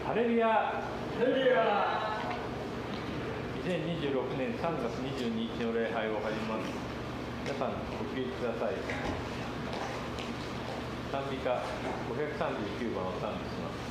ハレルヤ。ハレルヤ。2026年3月22日の礼拝を始めます。皆さんご起立ください。賛美歌539番を賛美します。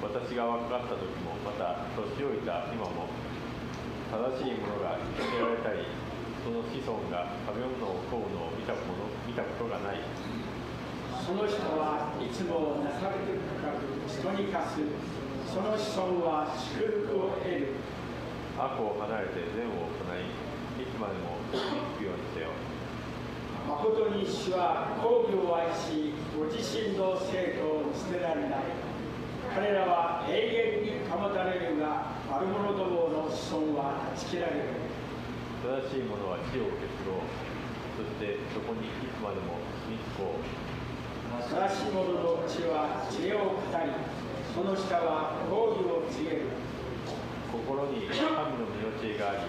私が若かった時も、また年老いた今も、正しいものが認められたり、その子孫が食べ物を乞うのを見たことがない。その人はいつもなされて深く人に課す。その子孫は祝福を得る。悪を離れて善を行い、いつまでも生きるようにせよ。誠に主は公義を愛し、ご自身の生徒を捨てられない。彼らは永遠に保たれるが、悪者どもの子孫は断ち切られる。正しい者は地を結ろう。そしてそこにいつまでも住み着こう。正しい者の口は知恵を語り、その舌は公義を告げる。心に神の身の知恵があり、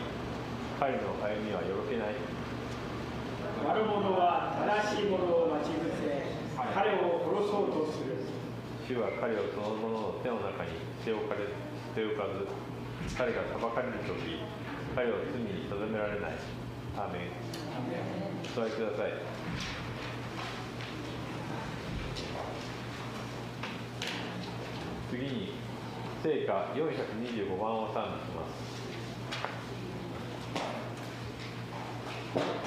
彼の歩みはよろけない。悪者は正しい者を待ち伏せ、彼を殺そうとする。主は彼をその者の手の中に捨ておかず、彼が裁かれるとき、彼を罪に定められない。アーメン。お座りください。次に聖歌425番を賛美します。「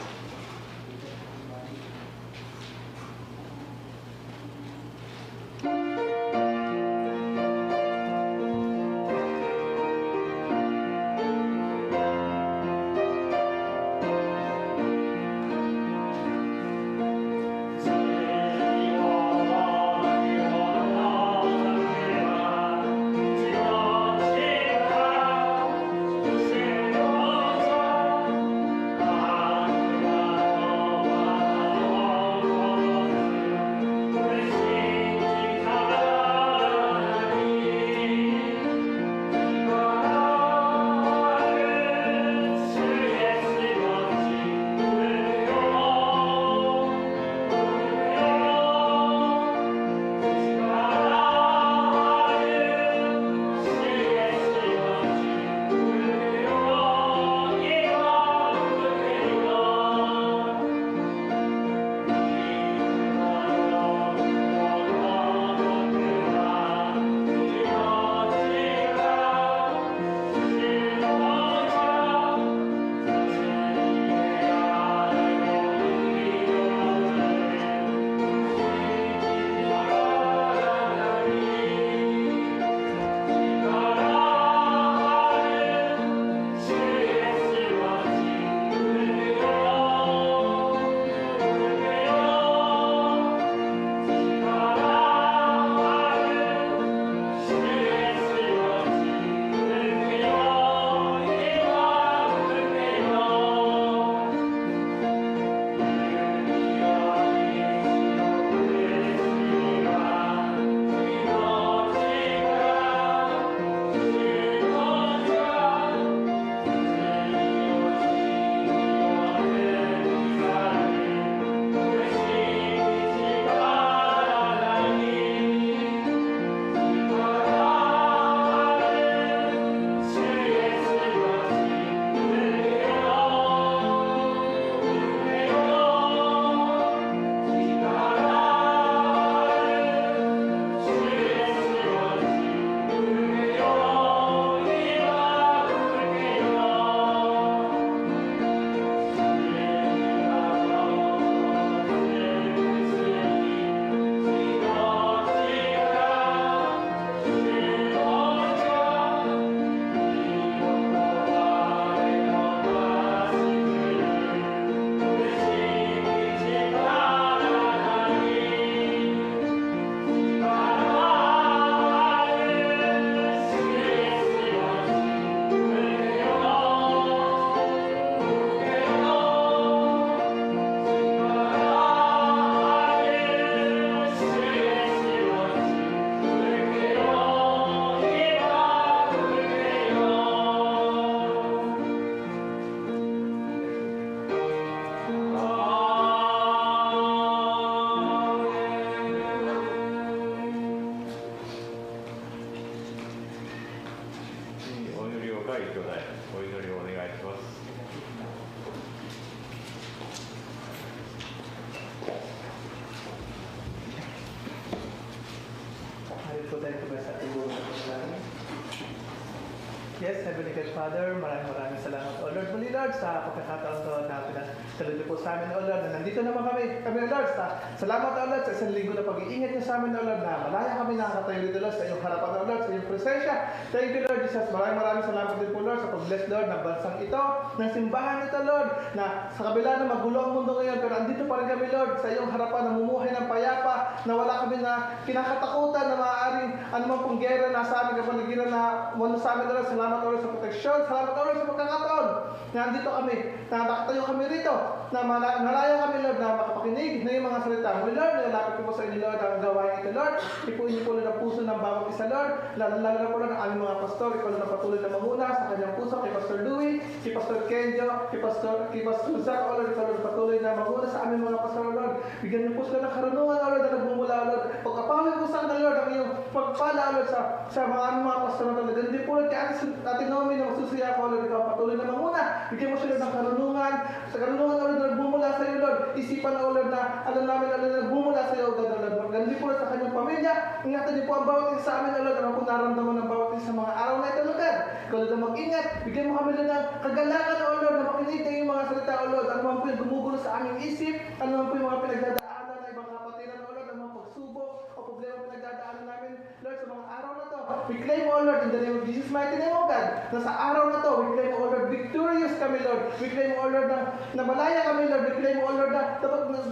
Father, maraming salamat, O Lord. Muli, Lord, sa pagkakataon to na pinagsaludo po sa amin, O Lord, na nandito naman kami, O Lord, salamat, O Lord, sa isang linggo na pag-iingat niyo sa amin, O Lord, na malaya kami nakakatayo dito, Lord, sa iyong harapan, O Lord, sa iyong presensya. Thank you, Lord Jesus. Maraming salamat din po, Lord, sa pag-bless, Lord, ng bansang ito, ng simbahan ito, Lord, na sa kabila na magulo ang mundo ngayon, pero andito pa rin kami, Lord, sa iyong harapan, namumuhay ng payapa, na wala kami na kinakatakutan na maaaring anumang pong gera na sa aming kapaligiran na muna sa amin, Lord. Salamat, Lord, sa proteksyon. Salamat, Lord, sa pagkakataon na andito kami, na nakatayo kami rito, na malaya kami, Lord, na makapakinig na yung mga salita. Muli, Lord, nilalapit ko po sa inyo, Lord, ang gawain ito, Lord. Ipuin niyo po, Lord, ang puso ng bawat isa, Lord. Lalo na po, Lord, ang aming mga pastor. Ikaw na patuloy na mamuna sa kanyang puso, kay Pastor Louie, kay Pastor Kenjo, kay Pastor Zach, O Lord, ikaw, Lord, patuloy na mamuna sa aming mga pastor, Lord. Bigyan niyo po sila ng karunungan, O Lord, na nagmumula, Lord. Pagkapawin po sa Lord, ang iyong pagpala, Lord, sa mga aming mga pastor na talaga. Hindi po, Lord, kaya ating nomi na magsusuya ko, Lord, ikaw patuloy na mamuna. Bigyan mo sila ng karunungan. Sa karunungan, O Lord, na nagbumula sa iyo, Lord. Isipan, O Lord, na alam namin, O Lord, na nagbumula sa iyo, O God, O Lord. Magandi po, Lord, sa kanyang pamilya. Ingatan niyo po ang bawat isa sa amin, O Lord. Ano po naramdaman ng bawat isa sa mga araw na ito, Lord. Ikaw, Lord, na mag-ingat. Bigyan mo kami, Lord, ng kagalakan, O Lord, na makinig na yung mga salita, O Lord. Ano man po yung gumugulo sa aming isip, ano man po yung mga pinagdadaanan na ibang kapatiran, O Lord, ano man pagsubok o problema pinagdadaanan namin, Lord, sa mga araw na to. We claim, O Lord, in the name of Jesus, mighty name, O God, na sa araw na to, we claim, O Lord, victorious kami, Lord. We claim, O Lord, na malaya kami, Lord. We claim, O Lord, na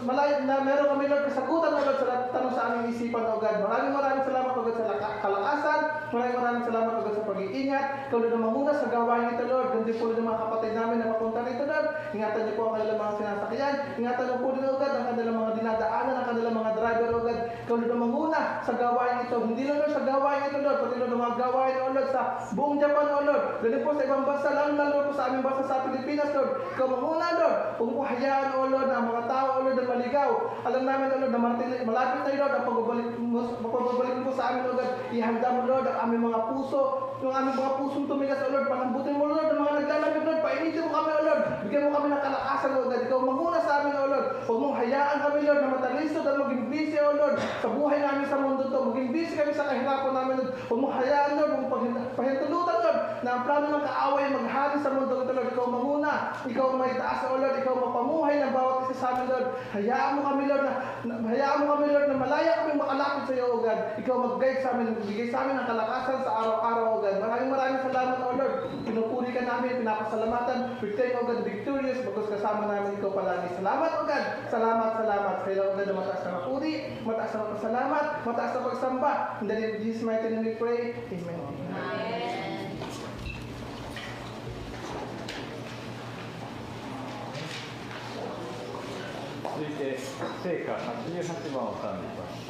malaya, na meron kami, Lord, kasagutan, O Lord, sa tanong sa aming isipan, O God. Maraming salamat, O God, sa kalakasan. Maraming salamat, O God, sa pag-iingat. Ikaw, Lord, na mamuna sa gawain ito, Lord. Ganti po, Lord, ng mga kapatid namin na mapunta rito, Lord. Ingatan niyo po ang kanilang mga sinasakyan. Ingatan niyo po din, O God, ang kanilang mga dinadaanan, ang kanilang mga driver, O God. Ikaw, Lord, na mamuna sa gawain ito. Hindi lang, Lord, sa gawain ito, Lord, pati, Lord, ang mga gawain, O Lord, sa buong Japan, O Lord. Ganun po sa ibang bansa, lalo po sa aming bansa sa Pilipinas, Lord. Ikaw mamuna, Lord. Huwag mo hayaan, O Lord, na ang mga tao, O Lord, na maligaw. Alam namin, O Lord, na malapit na, Lord, ang pagbabalik mo sa amin, O God. Ihanda mo, Lord, ang aming mga puso, yung aming mga pusong tumigas, O Lord. Palambutin mo, Lord, ang mga naglalapit, Lord. Painitin mo kami, O Lord. Bigyan mo kami ng kalakasan, O God. Ikaw mamuna sa amin, O Lord. Huwag mong hayaan kami, Lord, na matalisod at maging busy, O Lord, sa buhay namin sa mundo to. Maging busy kami sa kahirapan namin, Lord. Huwag mong hayaan, Lord, huwag mong pahintulutan, Lord, na ang plano ng kaaway maghari sa mundo ito, Lord. Ikaw mamuna. Ikaw ang may taas, O Lord. Ikaw mapamuhay ng bawat isa sa amin, Lord. Hayaan mo kami, Lord, na malaya kami makalapit sa iyo, O God. Ikaw mag-guide sa amin, bigay sa amin ang kalakasan sa araw-araw, O God. Maraming salamat, O Lord. Pinupuri ka namin, pinapasalamatan. We thank, O God, victorious, because kasama namin ikaw palagi. Salamat, O God. Salamat. Sa iyo, O God, na mataas na mapuri, mataas na pasalamat, mataas na pagsamba. In the name of Jesus, mighty name we pray. Amen. Amen. 続いて聖歌88番を賛美します。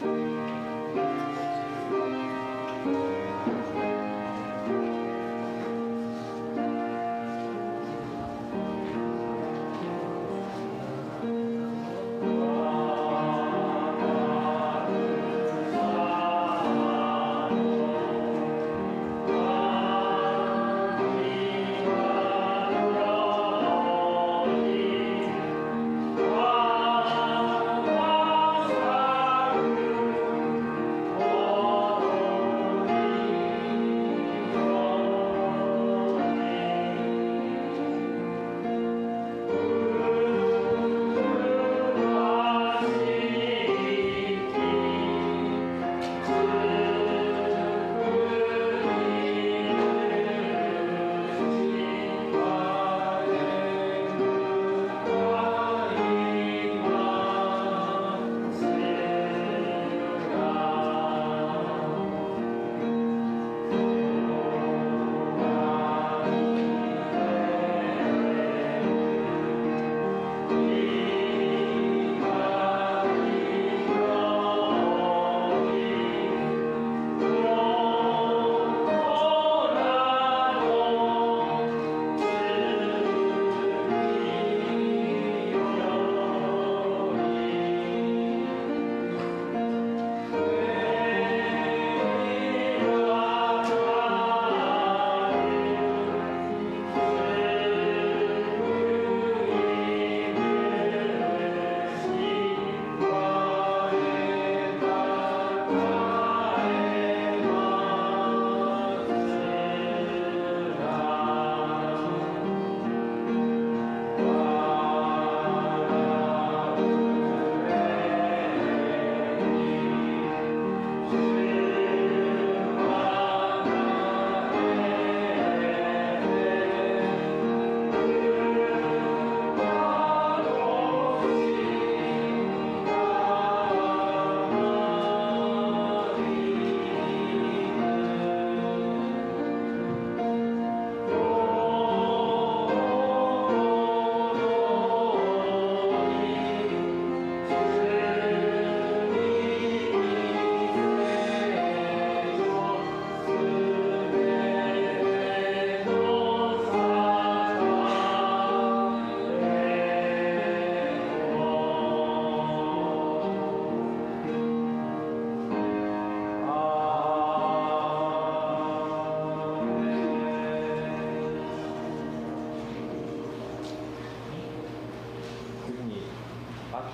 「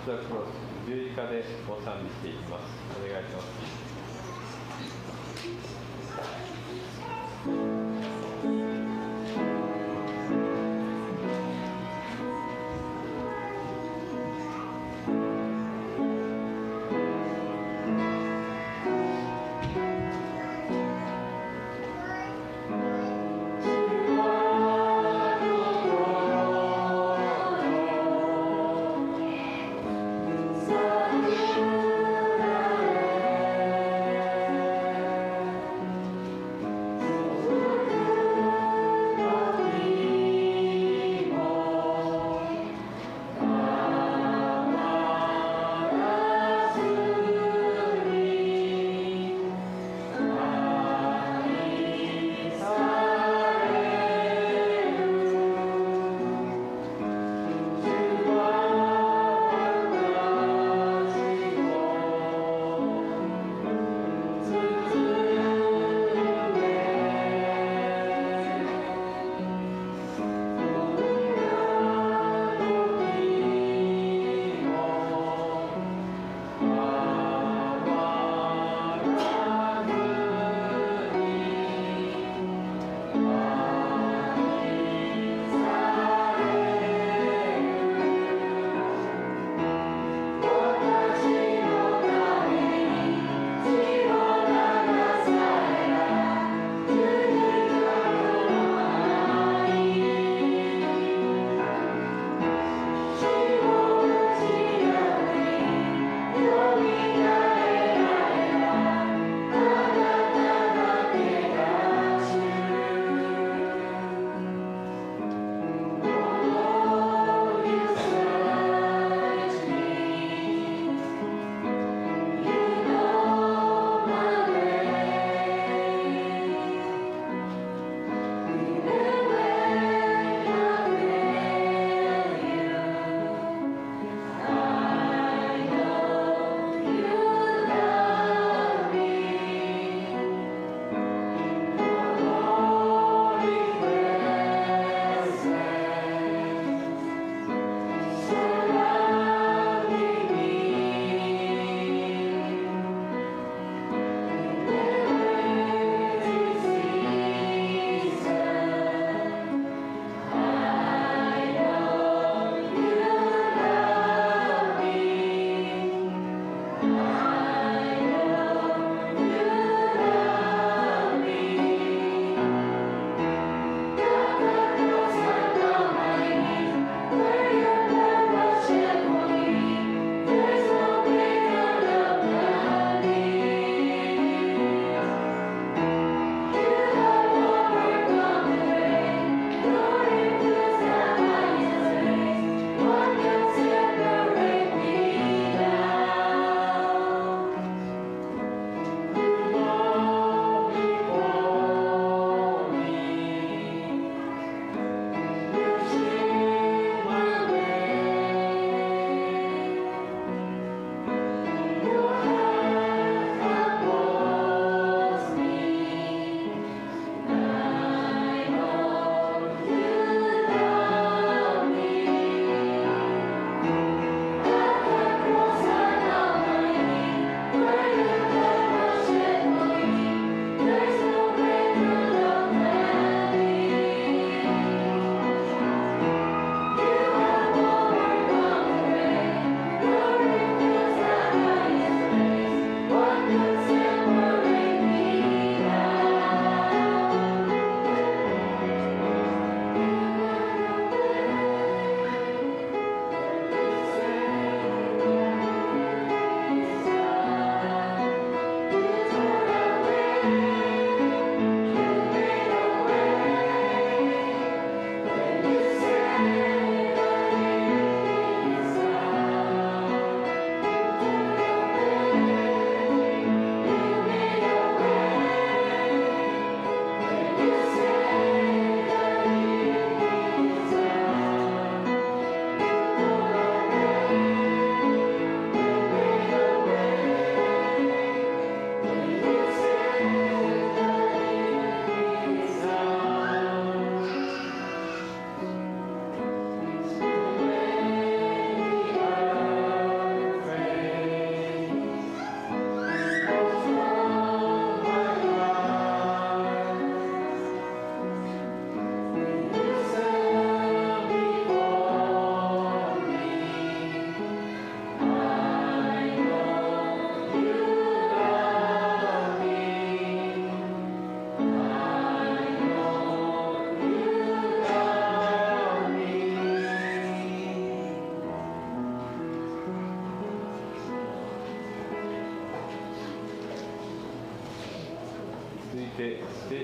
ザクロス十字架でお賛美していきます。お願いします。「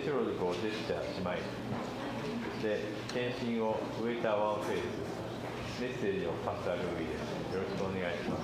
白の子をジェスチャーしまいで検診をウェイターワンフェーズメッセージをパスタルーイです。よろしくお願いします。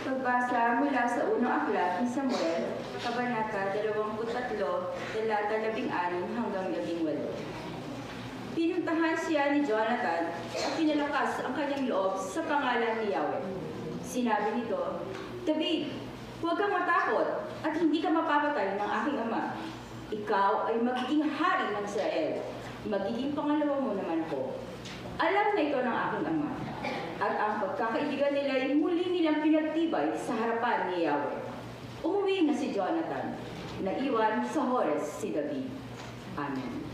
Pagbasa mula sa unang aklat ni Samuel, Kabanata 23, talata 16 hanggang 18. Pinuntahan siya ni Jonathan at pinalakas ang kanyang loob sa pangalan ni Yahweh. Sinabi nito, David, huwag kang matakot at hindi ka mapapatay ng aking ama. Ikaw ay magiging hari ng Israel. Magiging pangalawa mo naman ko. Alam na ito ng aking ama. At ang pagkakaibigan nila ay muli nilang pinagtibay sa harapan ni Yahweh. Umuwi na si Jonathan. Naiwan sa Hores si David. Amen.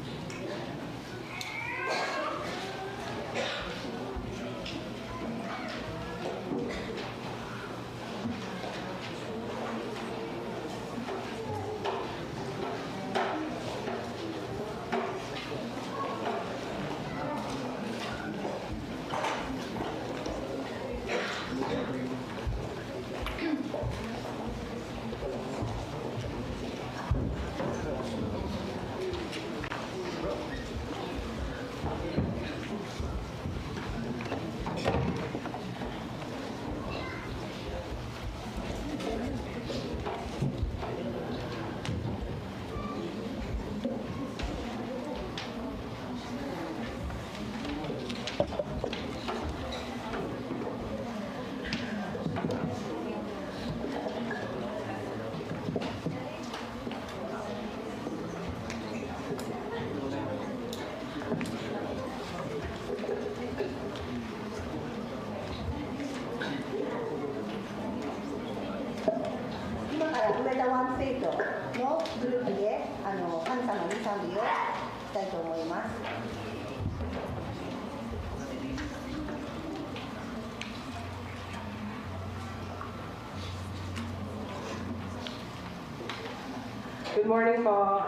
Good morning po.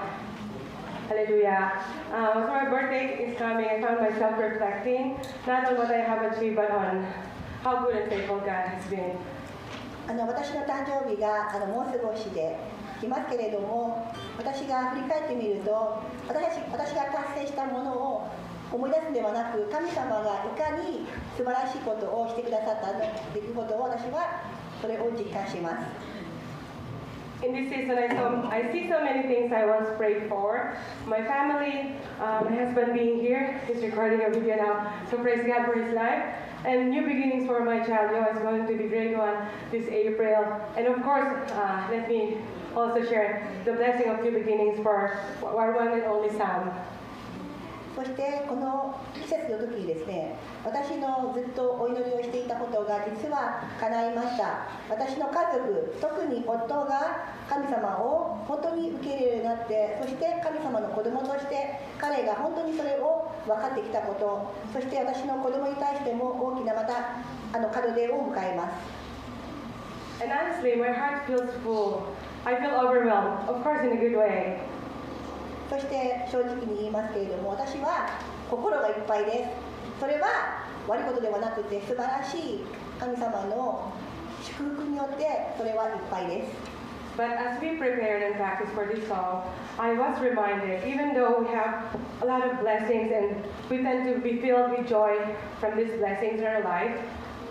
Hallelujah. So my birthday is coming. I found myself reflecting not on what I have achieved, but on how good and faithful God has been. 私の誕生日がもうすぐしで来ますけれども、私が振り返ってみると、私が達成したものを思い出すのではなく、神様がいかに素晴らしいことをしてくださった出来事を私はそれを実感します。In this season, I see so many things I once prayed for. My family, my husband being here, he's recording a video now, so praise God for his life. And new beginnings for my child, Joe, is going to be great one this April. And of course, let me also share the blessing of new beginnings for our one and only son. そしてこの季節の時にですね、私のずっとお祈りをしていたことが実は叶いました。私の家族、特に夫が神様を本当に受け入れるようになって、そして神様の子供として彼が本当にそれを分かってきたこと、そして私の子供に対しても大きなまた門出を迎えます。And honestly, my heart feels full. I feel overwhelmed, of course in a good way. そして正直に言いますけれども、私は心がいっぱいです。それは悪いことではなくて素晴らしい神様の祝福によってそれはいっぱいです。But as we prepared and practiced for this song, I was reminded, even though we have a lot of blessings and we tend to be filled with joy from these blessings in our life,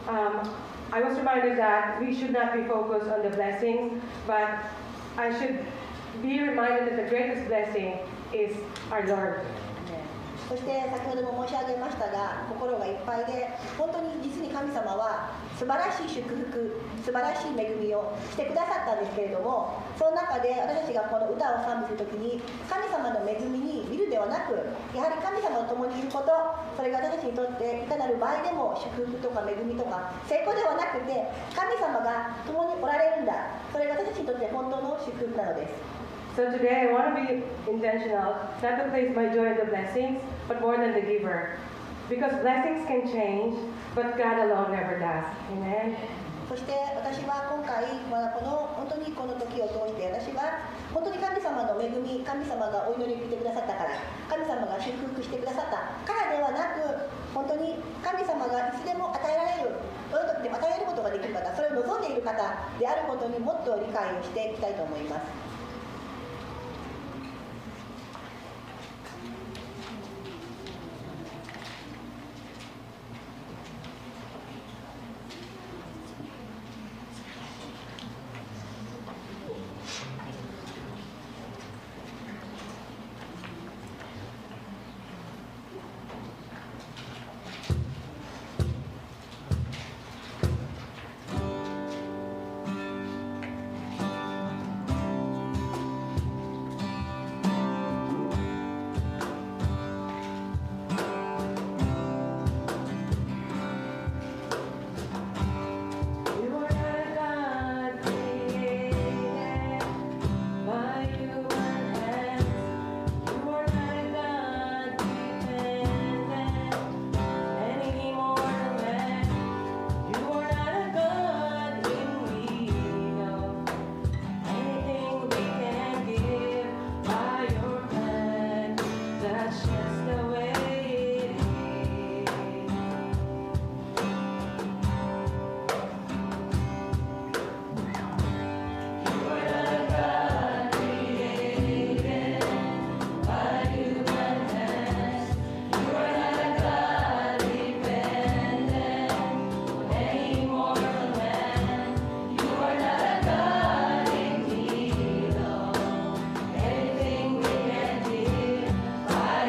I was reminded that we should not be focused on the blessings, but I should be reminded that the greatest blessing is our Lord. そして先ほども申し上げましたが、心がいっぱいで、本当に実に神様は素晴らしい祝福、素晴らしい恵みをしてくださったんですけれども、その中で私たちがこの歌を賛美するときに、神様の恵みに見るではなく、やはり神様と共にいること、それが私たちにとっていかなる場合でも祝福とか恵みとか成功ではなくて、神様が共におられるんだ、それが私たちにとって本当の祝福なのです。So today I want to be intentional, not to place my joy in the blessings, but more than the giver. Because blessings can change, but God alone never does. Amen. そそして私は今回、本当にこの時を通して私は本当に神様の恵み、神様がお祈りに来てくださったから、神様が祝福してくださったからではなく、本当に神様がいつでも与えられる、どういう時でも与えることができる方、それを望んでいる方であることにもっと理解をしていきたいと思います。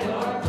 Your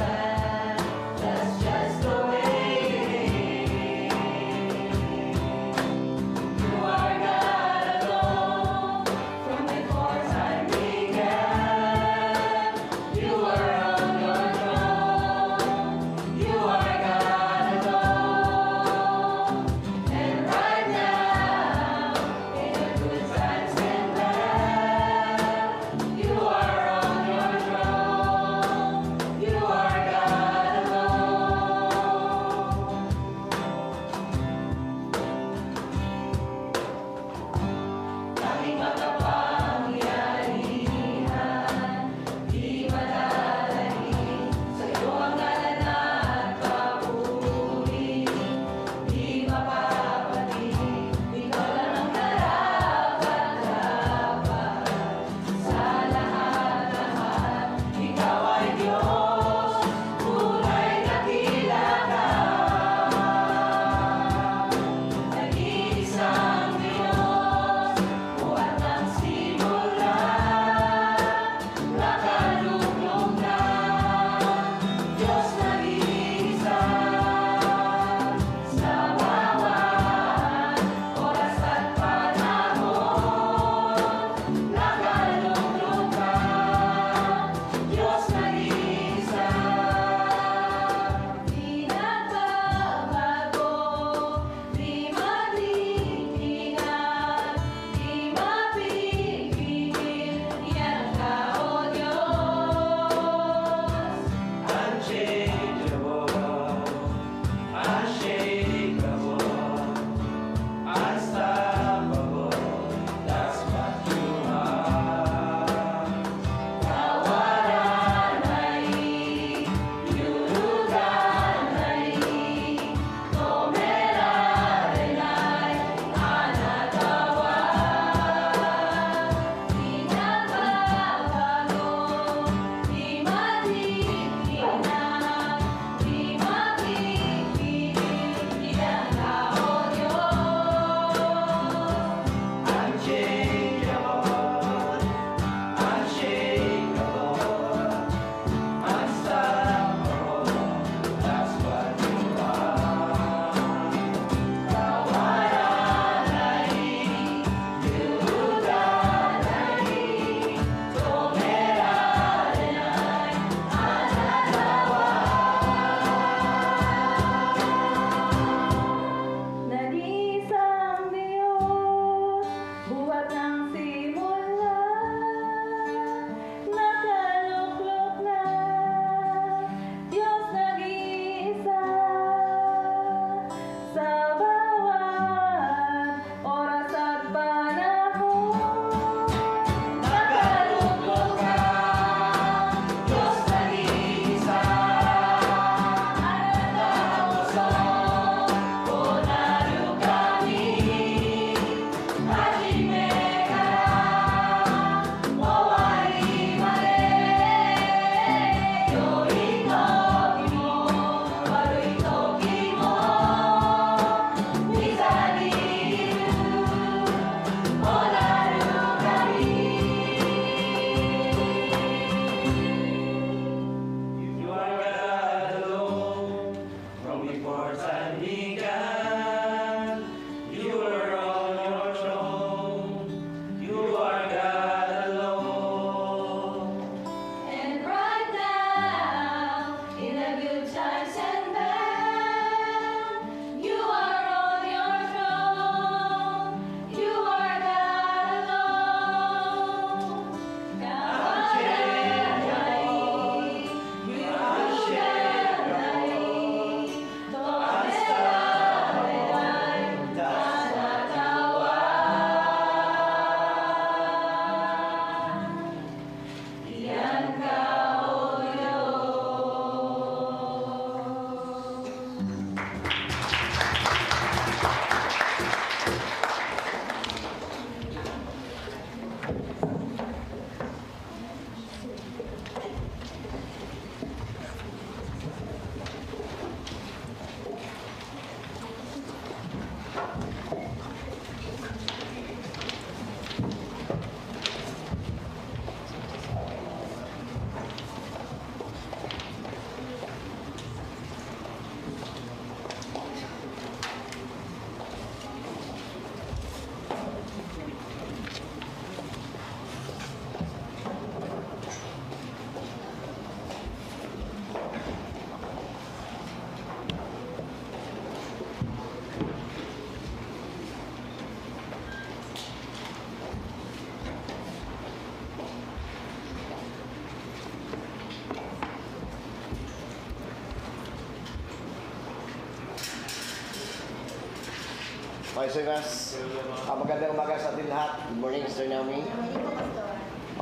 Magandang umaga sa ating lahat. Good morning, Sister Naomi.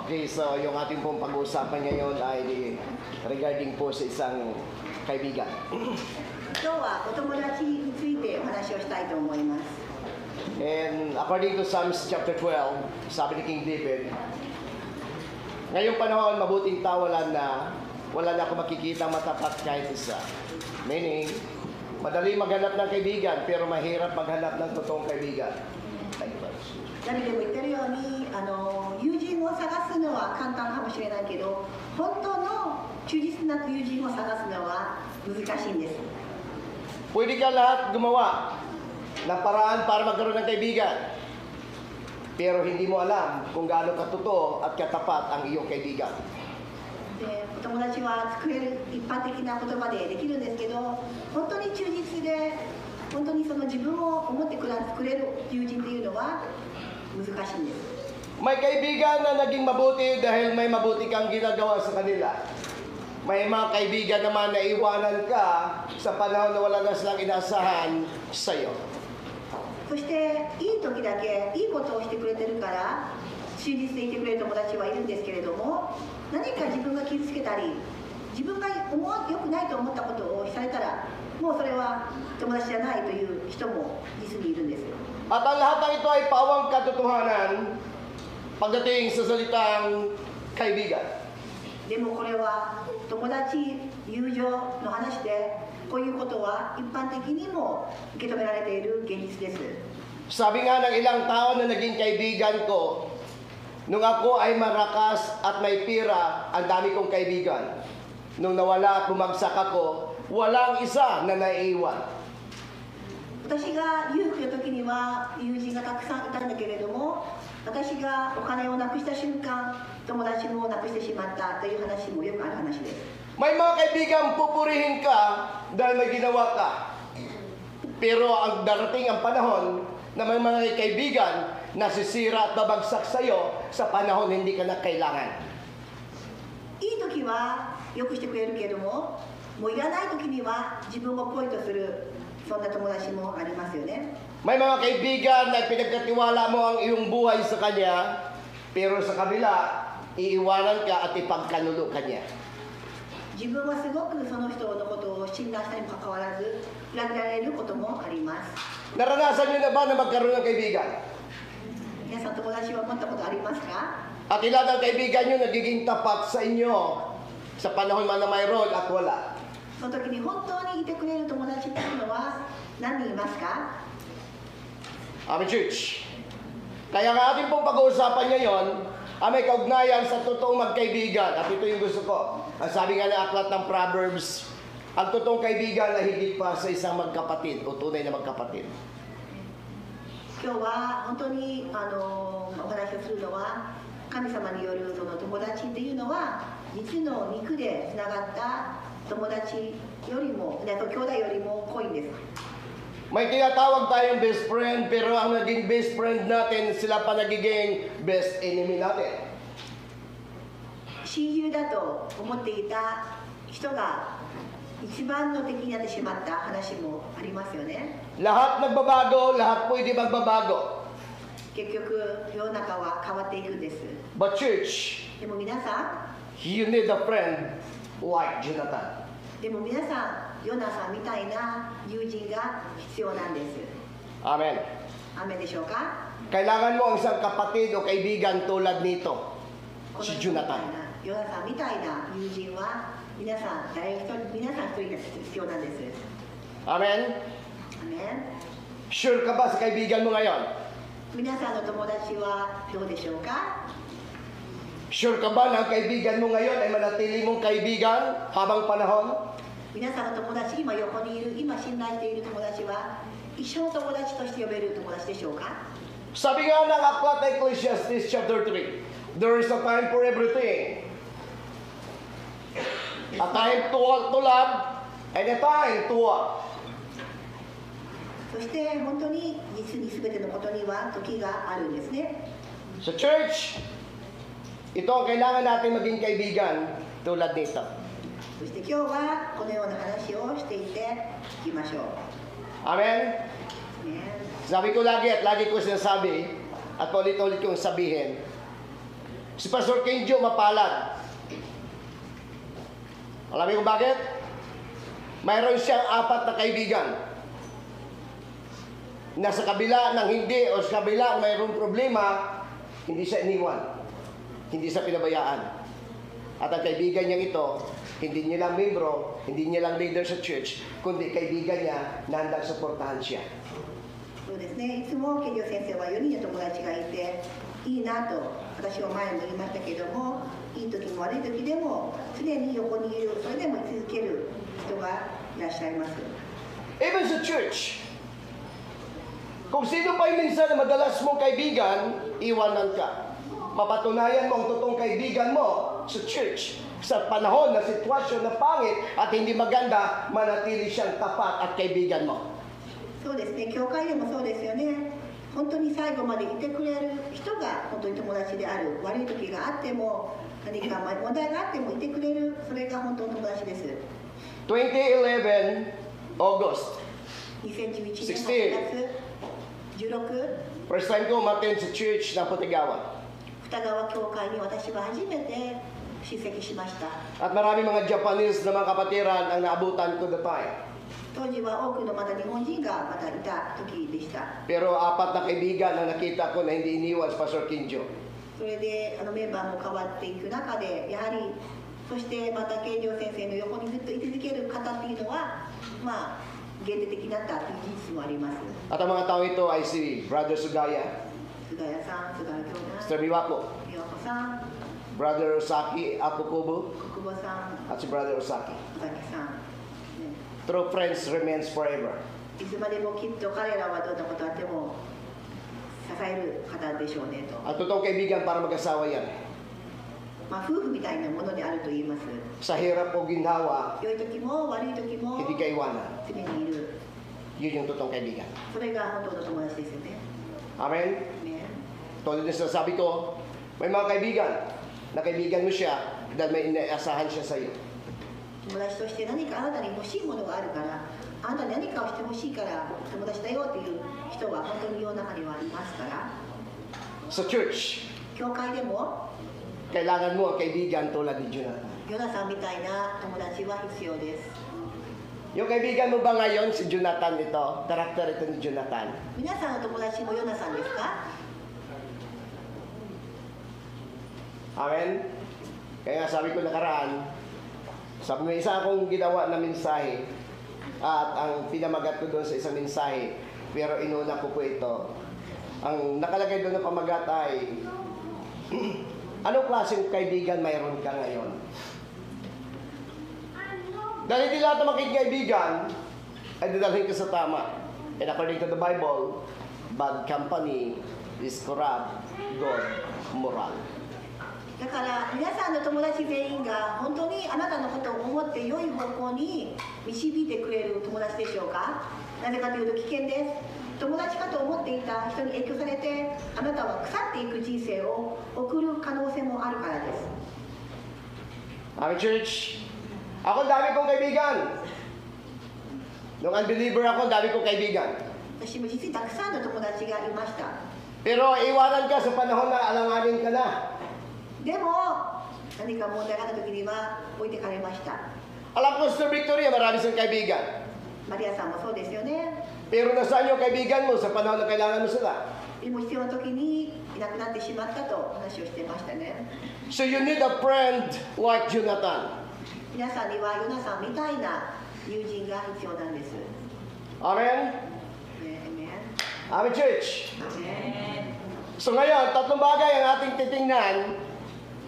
Okay, so yung ating pong pag-uusapan ngayon ay regarding po sa isang kaibigan. 今日はお友達についてお話をしたいと思います。 And according to Psalms chapter 12, sabi ni King David, ngayong panahon, mabuting tawalan na wala na ako makikita matapat kahit isa. Meaning, madali maghanap ng kaibigan, pero mahirap maghanap ng totoong kaibigan. ダビデも言ってるように友人を探すのは簡単かもしれないけど、本当の忠実な友人を探すのは難しいんです。 Pwede ka lahat gumawa ng paraan para magkaroon ng kaibigan. Pero hindi mo alam kung gaano katotoo at katapat ang iyong kaibigan. でお友達は作れる一般的な言葉でできるんですけど、本当に忠実で本当にその自分を思って作れる友人っていうのは難しいんです。 May kaibigan na naging mabuti dahil may mabuti kang ginagawa sa kanila. May mga kaibigan naman na iwanan ka sa panahon na wala na silang inaasahan sa iyo. そしていい時だけいいことをしてくれてるから忠実でいてくれる友達はいるんですけれども、何か自分が傷つけたり自分が良くないと思ったことをされたら、もうそれは友達じゃないという人も実にいるんです。 At ang lahat ng ito ay pawang katotohanan pagdating sa salitang kaibigan. でもこれは友達友情の話で、こういうことは一般的にも受け止められている現実です。 Sabi nga ng ilang tao na naging kaibigan ko, nung ako ay marakas at may pira, ang dami kong kaibigan. Nung nawala at bumagsak ako, walang isa na naiiwan. 私が裕福な時には友人がたくさんいたんだけれども、私がお金をなくした瞬間、友達もなくしてしまったという話もよくある話です。 May mga kaibigan pupurihin ka dahil may ginawa ka. Pero ang darating ang panahon na may mga kaibigan na sisira at babagsak sa iyo sa panahon hindi ka na kailangan. いい時はよくしてくれるけれども、もういらない時には自分をポイントする、そんな友達もありますよね。 May mga kaibigan na pinagkatiwala mo ang iyong buhay sa kanya, pero sa kabila, iiwanan ka at ipagkanulo ka niya. 自分はすごくその人のことを信頼したにもかかわらず裏切られることもあります。 Naranasan niyo na ba na magkaroon ng kaibigan? 皆さん友達は持ったことありますか？ At ilan ang kaibigan niyo nagiging tapat sa inyo sa panahon man na mayroon at wala? その時に本当にいてくれる友達っていうのは何人いますか？ Amen, church. Kaya nga ating pong pag-uusapan ngayon ay may kaugnayan sa totoong magkaibigan. At ito yung gusto ko. Ang sabi nga ng aklat ng Proverbs, ang totoong kaibigan ay higit pa sa isang magkapatid o tunay na magkapatid. 今日は本当にお話をするのは、神様によるその友達っていうのは実の肉でつながった友達よりも、兄弟よりも濃いんです。 May tinatawag tayong best friend, pero ang naging best friend natin, sila pa nagiging best enemy natin. 親友だと思っていた人が一番の敵になってしまった話もありますよね。 Lahat nagbabago, lahat pwede magbabago. 結局世の中は変わっていくんです。 But church, でも皆さ you need a friend like Jonathan. ん、でも皆さん、ヨナさんみたいな友人が必要なんです。 Amen. 雨でしょうか？ Kailangan mo ang isang kapatid o kaibigan tulad nito, この si 人みたい Jonathan. なヨナさんみたいな友人は皆さん一人が必要なんです。 Amen? アメン。 Sure ka ba sa kaibigan mo ngayon? 皆さんの友達はどうでしょうか？ Sure ka ba na ang kaibigan mo ngayon ay manatili mong kaibigan habang panahon? 皆さんの友達、今横にいる、今信頼している友達は一生の友達として呼べる友達でしょうか？ Sabi nga ng aklat ng Ecclesiastes chapter 3, there is a time for everything. A time to love and a time to war. そして本当に実に全てのことには時があるんですね。 Sa church, ito ang kailangan natin maging kaibigan tulad nito. そして今日はこのような話をしていっていきましょう。 Amen? ね Sabi ko lagi at lagi ko sinasabi at paulit-ulit kong sabihin, si Pastor Kenjo mapalad. Alam niyo kung bakit? Mayroon siyang 4 na kaibigan. Nasa kabila ng hindi o sa kabila mayroong problema, hindi siya iniwan. Hindi siya pinabayaan. At ang kaibigan niya ito, hindi niya lang membro, hindi niya lang leader sa church, kundi kaibigan niya na handang suportahan siya. そうですね、いつもケリオ先生は4人の友達がいていいなと私は前も言いましたけども、いい時も悪い時でも常に横にいる、それでも居続ける人がいらっしゃいます。 Even sa church, kung sino pa yung minsan na madalas mong kaibigan, iwanan ka. Mapatunayan mo ang totoong kaibigan mo sa church. Sa panahon na sitwasyon na pangit at hindi maganda, manatili siyang tapat at kaibigan mo. そうですね、教会でもそうですよね。本当に最後までいてくれる人が本当に友達である。悪い時があっても何か問題があってもいてくれる、それが本当の友達です。 2011, August, 2011年16 8月16、 first time ko umattend sa church ng Putiggawan. 二川教会に私は初めて出席しました。 At marami mga Japanese na mga kapatiran ang naabutan ko the time. 当時は多くのまた日本人がまたいた時でした。 Pero 4 na kaibigan ang nakita ko na hindi iniwan si Pastor Kenjo. それでメンバーも変わっていく中で、やはりそしてまた健丈先生の横にずっと居続ける方っていうのはまあ限定的だったという事実もあります。 At ang mga tao ito ay si Brother Sugaya, 菅谷さん、菅谷兄弟、 Sister Miwako, 美和子さん、 Brother Osaki Akukubo, 国母さん、 at si Brother Osaki. 佐々木さん、ね、 True friends remains forever. いつまでもきっと彼らはどんなことあっても支える方でしょうねと。 Ang totoong kaibigan para mag-asawa yan. まあ夫婦みたいなものであると言います。 Sa hirap o ginhawa, 良い時も悪い時も hindi ka iwanan. 常にいる。 Yun yung totoong kaibigan. それが本当の友達ですよね。 Amen? ね、 Tulad na sinasabi ko, may mga kaibigan na kaibigan mo siya dahil may inaasahan siya sa iyo. 友達として何かあなたに欲しいものがあるから、あなたに何かをしてほしいから友達だよっていう人は本当に世の中にはいますから、 Sa church, 教会でも kailangan mo ang kaibigan tulad ni Jonathan. ヨナさんみたいな友達は必要です。 Yung kaibigan mo ba ngayon, si Jonathan ito? Karakter ito ni Jonathan. 皆さんの友達もヨナさんですか？ Amen? Kaya nga sabi ko nakaraan, sabi may isa akong ginawa na mensahe at ang pinamagat ko doon sa isang mensahe, pero inuna ko po ito. Ang nakalagay doon na pamagat ay, anong klaseng kaibigan mayroon ka ngayon? Dahil hindi lahat ng mga kaibigan ay dadalhin ka sa tama. And according to the Bible, bad company is corrupt, good moral. だから皆さんの友達全員が本当にあなたのことを思って良い方向に導いてくれる友達でしょうか？なぜかというと危険です。友達かと思っていた人に影響されてあなたは腐っていく人生を送る可能性もあるからです。 Amen, church. Ako, dami kong kaibigan. Nung unbeliever ako, dami kong kaibigan. 私も実にたくさんの友達がいました。 Pero iwanan ka sa panahon na alanganin ka na. でも何か問題があった時には置いてかれました。 Alam ko, Sister Victoria, marami siyang kaibigan. マリアさんもそうですよね。 Pero nasaan yung kaibigan mo sa panahon na kailangan mo sila? でも必要な時にいなくなってしまったと話をしてましたね。 So you need a friend like Jonathan. 皆さんにはヨナさんみたいな友人が必要なんです。 Amen? ね、 Amen, church. So ngayon, 3 bagay ang ating titingnan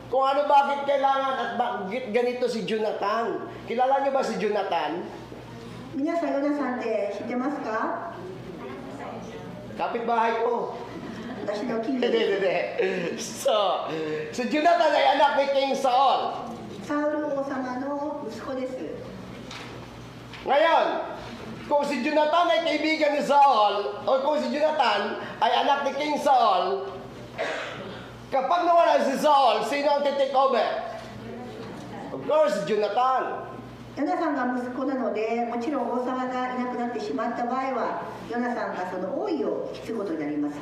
kung ano bakit kailangan at bakit ganito si Jonathan. Kilala niyo ba si Jonathan? 皆さんヨナさんって知ってますか？ Kapitbahay ko. 私の近所 Hindi, で hindi. So, si Jonathan ay anak ni King Saul. サウル王様の息子です。 Ngayon, kung si Jonathan ay kaibigan ni Saul, o kung si Jonathan ay anak ni King Saul, kapag nawala si Saul, sino ang titake over? Of course, Jonathan. ヨナささんが息子なので、もちろん王様がいなくなってしまった場合は、ヨナサンがその王位を引き継ぐことになります。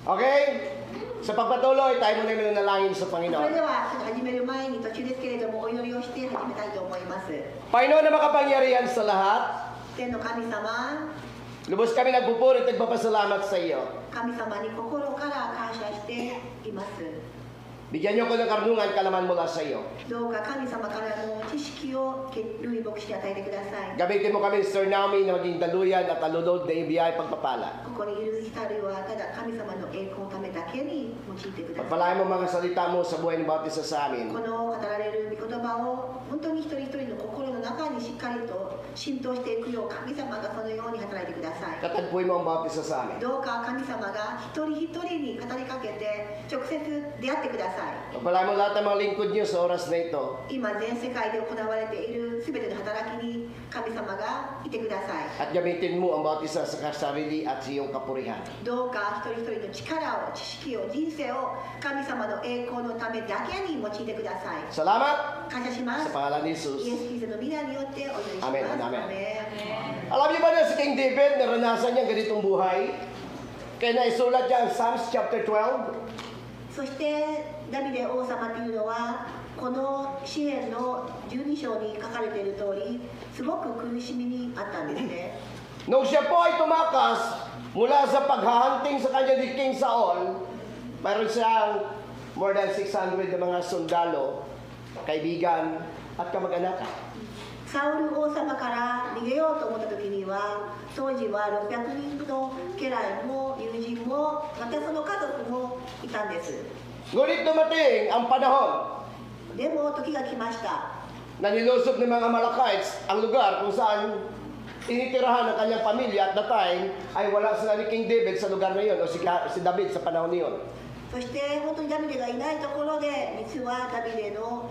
Okay? Sa pagpatuloy, tayo muna nanalangin sa それで Panginoon. は始める前に途中ですけれども、お祈りをして始めたいと思います。 Panginoon na makapangyarihan sa lahat, 天の神様、 lubos kami nagpupuri at nagpapasalamat sa iyo. 神様に心から感謝しています。 Bigyan niyo ko ng karunungan, kalaman mula sa iyo. どうか神様からの知識をルイ牧師に与えてください。 Gamitin mo kami, Sir Naomi, na maging daluyan at alulod na ibiyay pagpapala. ここにいる一人はただ神様の栄光のためだけに用いてください。 Pagpalain mo mga salita mo sa buhay ng bawat isa sa amin. この語られる御言葉を本当に一人一人の心の中にしっかりと浸透していくよう、神様がそのように働いてください。 Tatagpuin mo ang bawat isa sa amin. どうか神様が一人一人に語りかけて直接出会ってください。 Pagpalain mo lahat ng mga lingkod niyo sa oras na ito. 今全世界で行われている全ての働きに神様がいてください。 At gamitin mo ang bawat isa sa kasarili at sa iyong kapurihan. どうか一人一人の力を、知識を、人生を神様の栄光のためだけに用いてください。 Salamat 感謝します。 sa pangalan ni イエ Jesus. ス・キリストの皆によってお祈りします。 Amen and amen. アメン。 Alam niyo ba na si King David, naranasan niya ang ganitong buhay? Kaya naisulat niya ang Psalms chapter 12. そしてダビデ王様というのはこの詩篇の12章に書かれている通り、すごく苦しみにあったんですね。 Nung siya po ay tumakas mula sa paghahunting sa kanya ni King Saul, mayroon siyang more than 600 na mga sundalo, kaibigan at kamag-anak. サウル王様から逃げようと思った時には、当時は600人の家来も友人もまたその家族もいたんです。 Ngunit dumating ang panahon でも時が来ました。 na nilusob ng mga Amalekites ang lugar kung saan tinitirahan ng kanyang pamilya at the time ay wala sila ni King David sa lugar na yun o si David sa panahon niyon. そして本当にダビデがいないところで、実はダビデの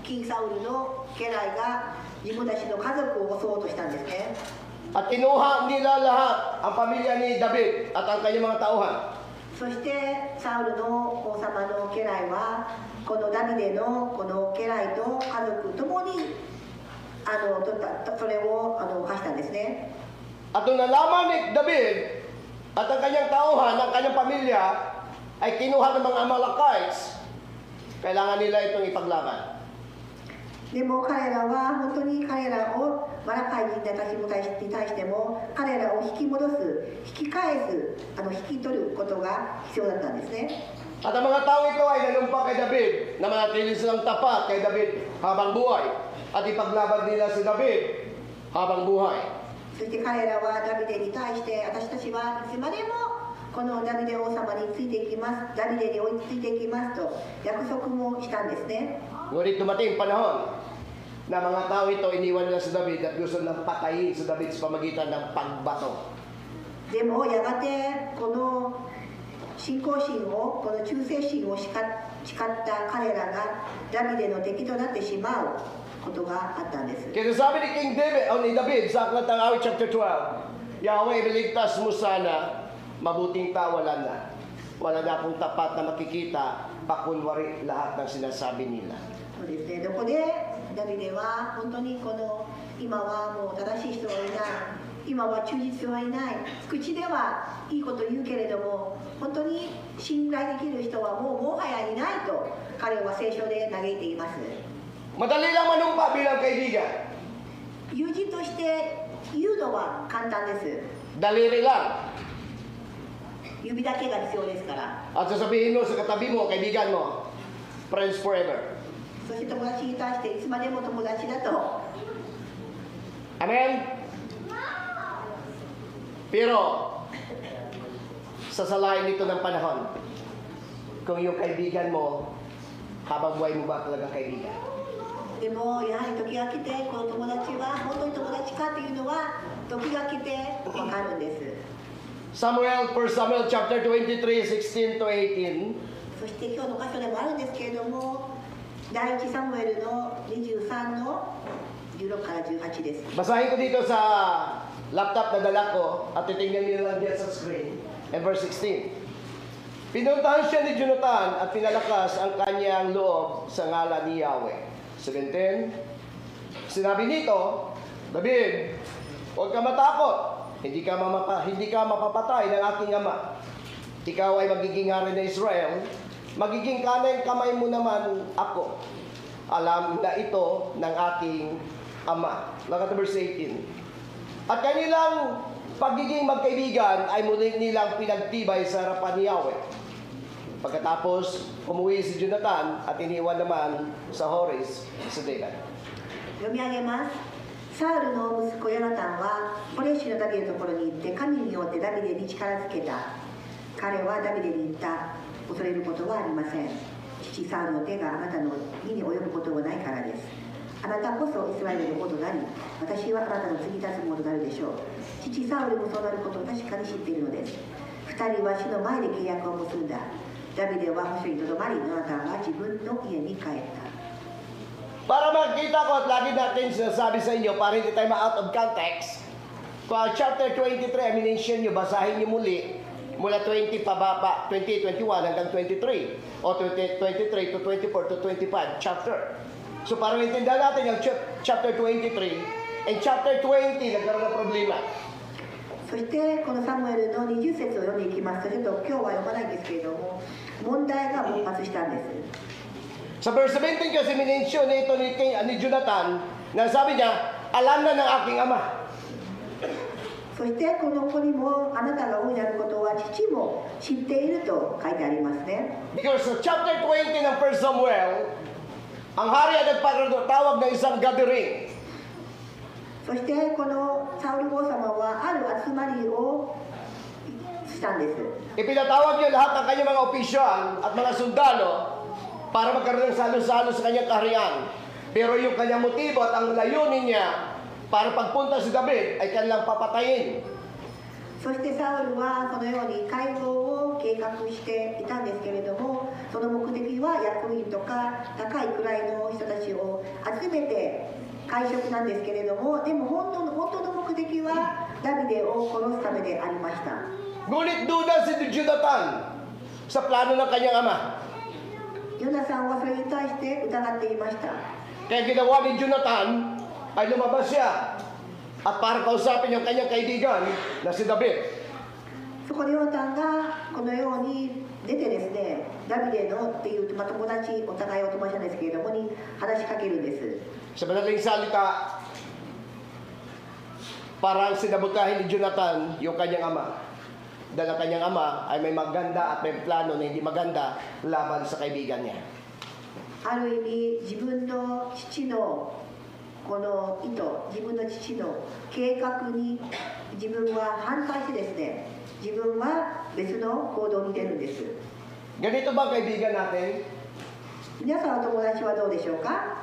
キングサウルの家来が自分たちの家族を襲おうとしたんですね。 At kinuha nila lahat ang pamilya ni David at ang kanyang mga tauhan. そしてサウルの王様の家来はこのダビデのこの家来と家族ともにそれを犯したんですね。 At nung nalaman ni David at ang kanyang tauhan, ang kanyang pamilya ay kinuha ng mga Amalekites, kailangan nila itong ipaglaban. でも彼らは本当に彼らをマラカイ人たちに対しても彼らを引き戻す、引き返す、引き取ることが必要だったんですね。 At ang mga tao ito ay nanumpa kay David na manatili silang tapat kay David habang buhay at ipaglaban nila si David habang buhay. そして彼らはダビデに対して私たちはいつまでもこのダビデ王様についていきます、ダビデに追いついていきますと約束もしたんですね。 Ngunit dumating panahon na mga tao ito iniwan nila si David at gusto nilang patayin si David sa pamagitan ng pagbato. でもやがてこの信仰心を、この忠誠心を誓った彼らがダビデの敵となってしまうことがあったんです。 Kaya sabi ni King David, o ni David sa Aklat ng Awit chapter 12, Yahweh, iligtas mo sana, mabuting tawalan na. Wala na akong tapat na makikita, pakunwari lahat ng sinasabi nila. そうですね。どこでダビデは本当にこの今はもう正しい人はいない、今は忠実はいない、口ではいいこと言うけれども本当に信頼できる人はもはやいないと彼は聖書で嘆いています。 Madali lang manumpa bilang kaibigan. 友人として言うのは簡単です。 Daliri lang. 指だけが必要ですから。 At sasabihin mo sa katabi mo, kaibigan mo, friends forever. そして友達に対していつまでも友達だと。 Amen? Pero, sasalain ito ng panahon. Kung yung kaibigan mo, habang buhay mo ba talagang kaibigan? でもやはり時が来てこの友達は本当に友達かっていうのは時が来て分かるんです。 Samuel, 1 Samuel chapter 23, 16 to 18. そして今日の箇所でもあるんですけれども、第一サムエルの23の16から18です。 Basahin ko dito sa laptop na dala ko at titingnan niyo lang dyan sa screen. And verse 16. Pinuntahan siya ni Jonathan at pinalakas ang kanyang loob sa ngalan ni Yahweh. 17. Sinabi nito, David, huwag ka matakot. Hindi ka mapapatay ng aking ama. Ikaw ay magiging hari ng Israel. Magiging kanang kamay mo naman ako. Alam na ito ng aking ama. Look at verse 18. At kanilang pagiging magkaibigan ay muli nilang pinagtibay sa harapan ni Yahweh. Pagkatapos, umuwi si Jonathan at iniwan naman sa Hores si David. 読み上げます。サウルの息子ヨナタンはコレシュのダビデのところに行って神によってダビデに力づけた。彼はダビデに言った。恐れることはありません。父サウルの手があなたの身に及ぶことはないからです。あなたこそイスラエルの王となり、私はあなたの継ぎ足す者となるでしょう。父サウルもそうなることを確かに知っているのです。二人は死の前で契約を結んだ。ダビデは保守にとどまり、ヨナタンは自分の家に帰った。 Para makita ko at lagi natin sinasabi sa inyo, para hindi tayo ma-out of context, chapter 23, amination nyo, basahin nyo muli, mula 20 pababa, 20, 21 hanggang 23, o 23 to 24 to 25 chapter. So para maintindihan natin yung chapter 23 and chapter 20, nagkaroon ng problema. そしてこのサムエルの20節を読んでいきますと、ちょっと今日は読まないんですけれども、問題が勃発したんです。 Sa verse 17 kasi minensyon ito ni Jonathan, na sabi niya, alam na ng aking ama. そしてこの子にもあなたが王になることは父も知っていると書いてありますね。 Because sa chapter 20 ng 1 Samuel, ang hari ay nagpatawag ng isang gathering. そしてこのサウル王様はある集まりをしたんです。 Ipinatawag niya lahat ng kanyang mga opisyal at mga sundalo para magkaroon ng salo-salo sa kanyang kaharian. Pero yung kanyang motibo at ang layunin niya para pagpunta si David ay kanilang papatayin. そしてサウルはそのように会合を計画していたんですけれども、その目的は役員とか高い位の人たちを集めて会食なんですけれども、でも本当の目的はダビデを殺すためでありました。 Ngunit duda si Jonathan sa plano ng kanyang ama. ヨナさんはそれに対して疑っていました。 Kaya ginawa ni Jonathan ay lumabas siya at para kausapin yung kanyang kaibigan na si David. そこでヨナタンがこのように出てですね、ダビデのっていう、友達、お互いお友達なんですけれどもに話しかけるんです。 Sa madaling salita, parang sinabotahin ni Jonathan yung kanyang ama. Dahil ang kanyang ama ay may maganda at may plano na hindi maganda laban sa kaibigan niya. ある意味自分の父のこの意図、自分の父の計画に自分は反対してですね、自分は別の行動に出るんです。 Ganito ba ang kaibigan natin? 皆さんお友達はどうでしょうか？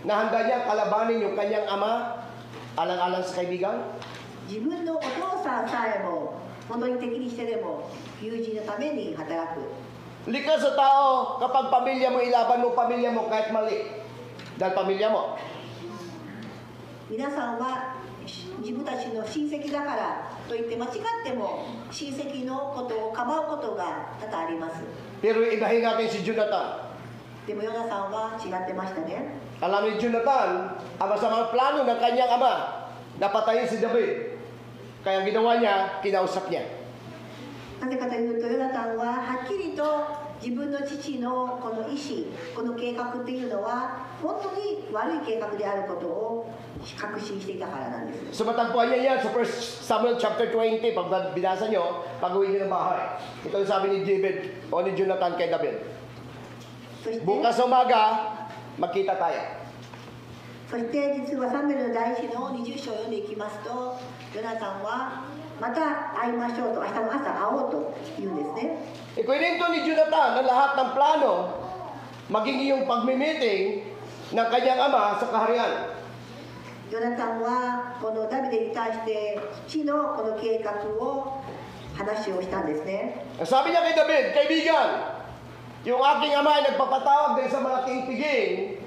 Nahanda niya kalabanin yung kanyang ama alang-alang sa kaibigan? 自分のお父さんさえも本当に敵にしてでも友人のために働く。 Likas sa tao kapag pamilya mo, ilaban mo pamilya mo kahit mali. Dahil pamilya mo. 皆さんは自分たちの親戚だからといって間違っても親戚のことをかばうことが多々あります。 Pero ibahin natin si Jonathan. でもヨナさんは違ってましたね。 Alam ni Jonathan ang masamang plano ng kanyang ama na patayin si David. Kaya ang ginawa niya, kinausap niya. なぜかというと、ヨナタンははっきりと自分の父のこの意思、この計画っていうのは本当に悪い計画であることを確信していたからなんです。 So matagpuan niya yan sa 1 Samuel chapter 20. Pag binasa niyo, pag-uwi niyo ng bahay. Ito ang sabi ni David o ni Jonathan kay David. そして Bukas sa umaga, magkita tayo. そして実はサムエルの第一の20章を読んでいきますと、ヨナタンはまた会いましょうと、明日の朝会おうと言うんですね。 Ikwento ni Jonathan na lahat ng plano, maging yung pagmi-meeting ng kanyang ama sa kaharian. ヨナタンはこのダビデに対して父のこの計画を話をしたんですね。 Sabi niya kay David, kaibigan, yung aking ama ay nagpapatawag din sa malaking piging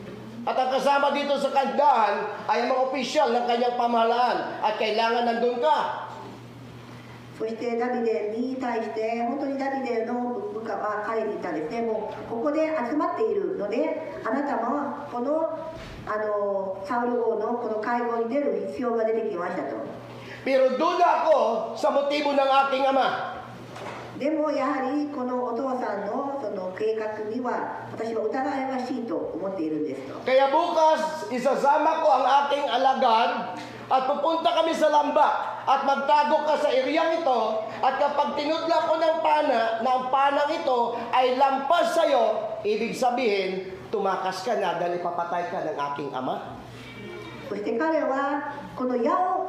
at ang kasama dito sa kandahan ay ang mga opisyal ng kanyang pamahalaan at kailangan nandun ka. そそしてダビデに対して本当にダビデの部下は彼に言ったんですね。もうここで集まっているので、あなたもこのサウル王のこの会合に出る必要が出てきましたと。 Pero duda ako sa motibo ng aking ama. でもやはりこのお父さんのその計画には私は疑わしいと思っているんですと。 Kaya bukas, isasama ko ang aking alagad at pupunta kami sa lamba at magtago ka sa ereyang ito at kapag tinudla ko ng panang ito ay lampas sa'yo, ibig sabihin, tumakas ka na dahil ipapatay ka ng aking ama. そして彼はこの矢を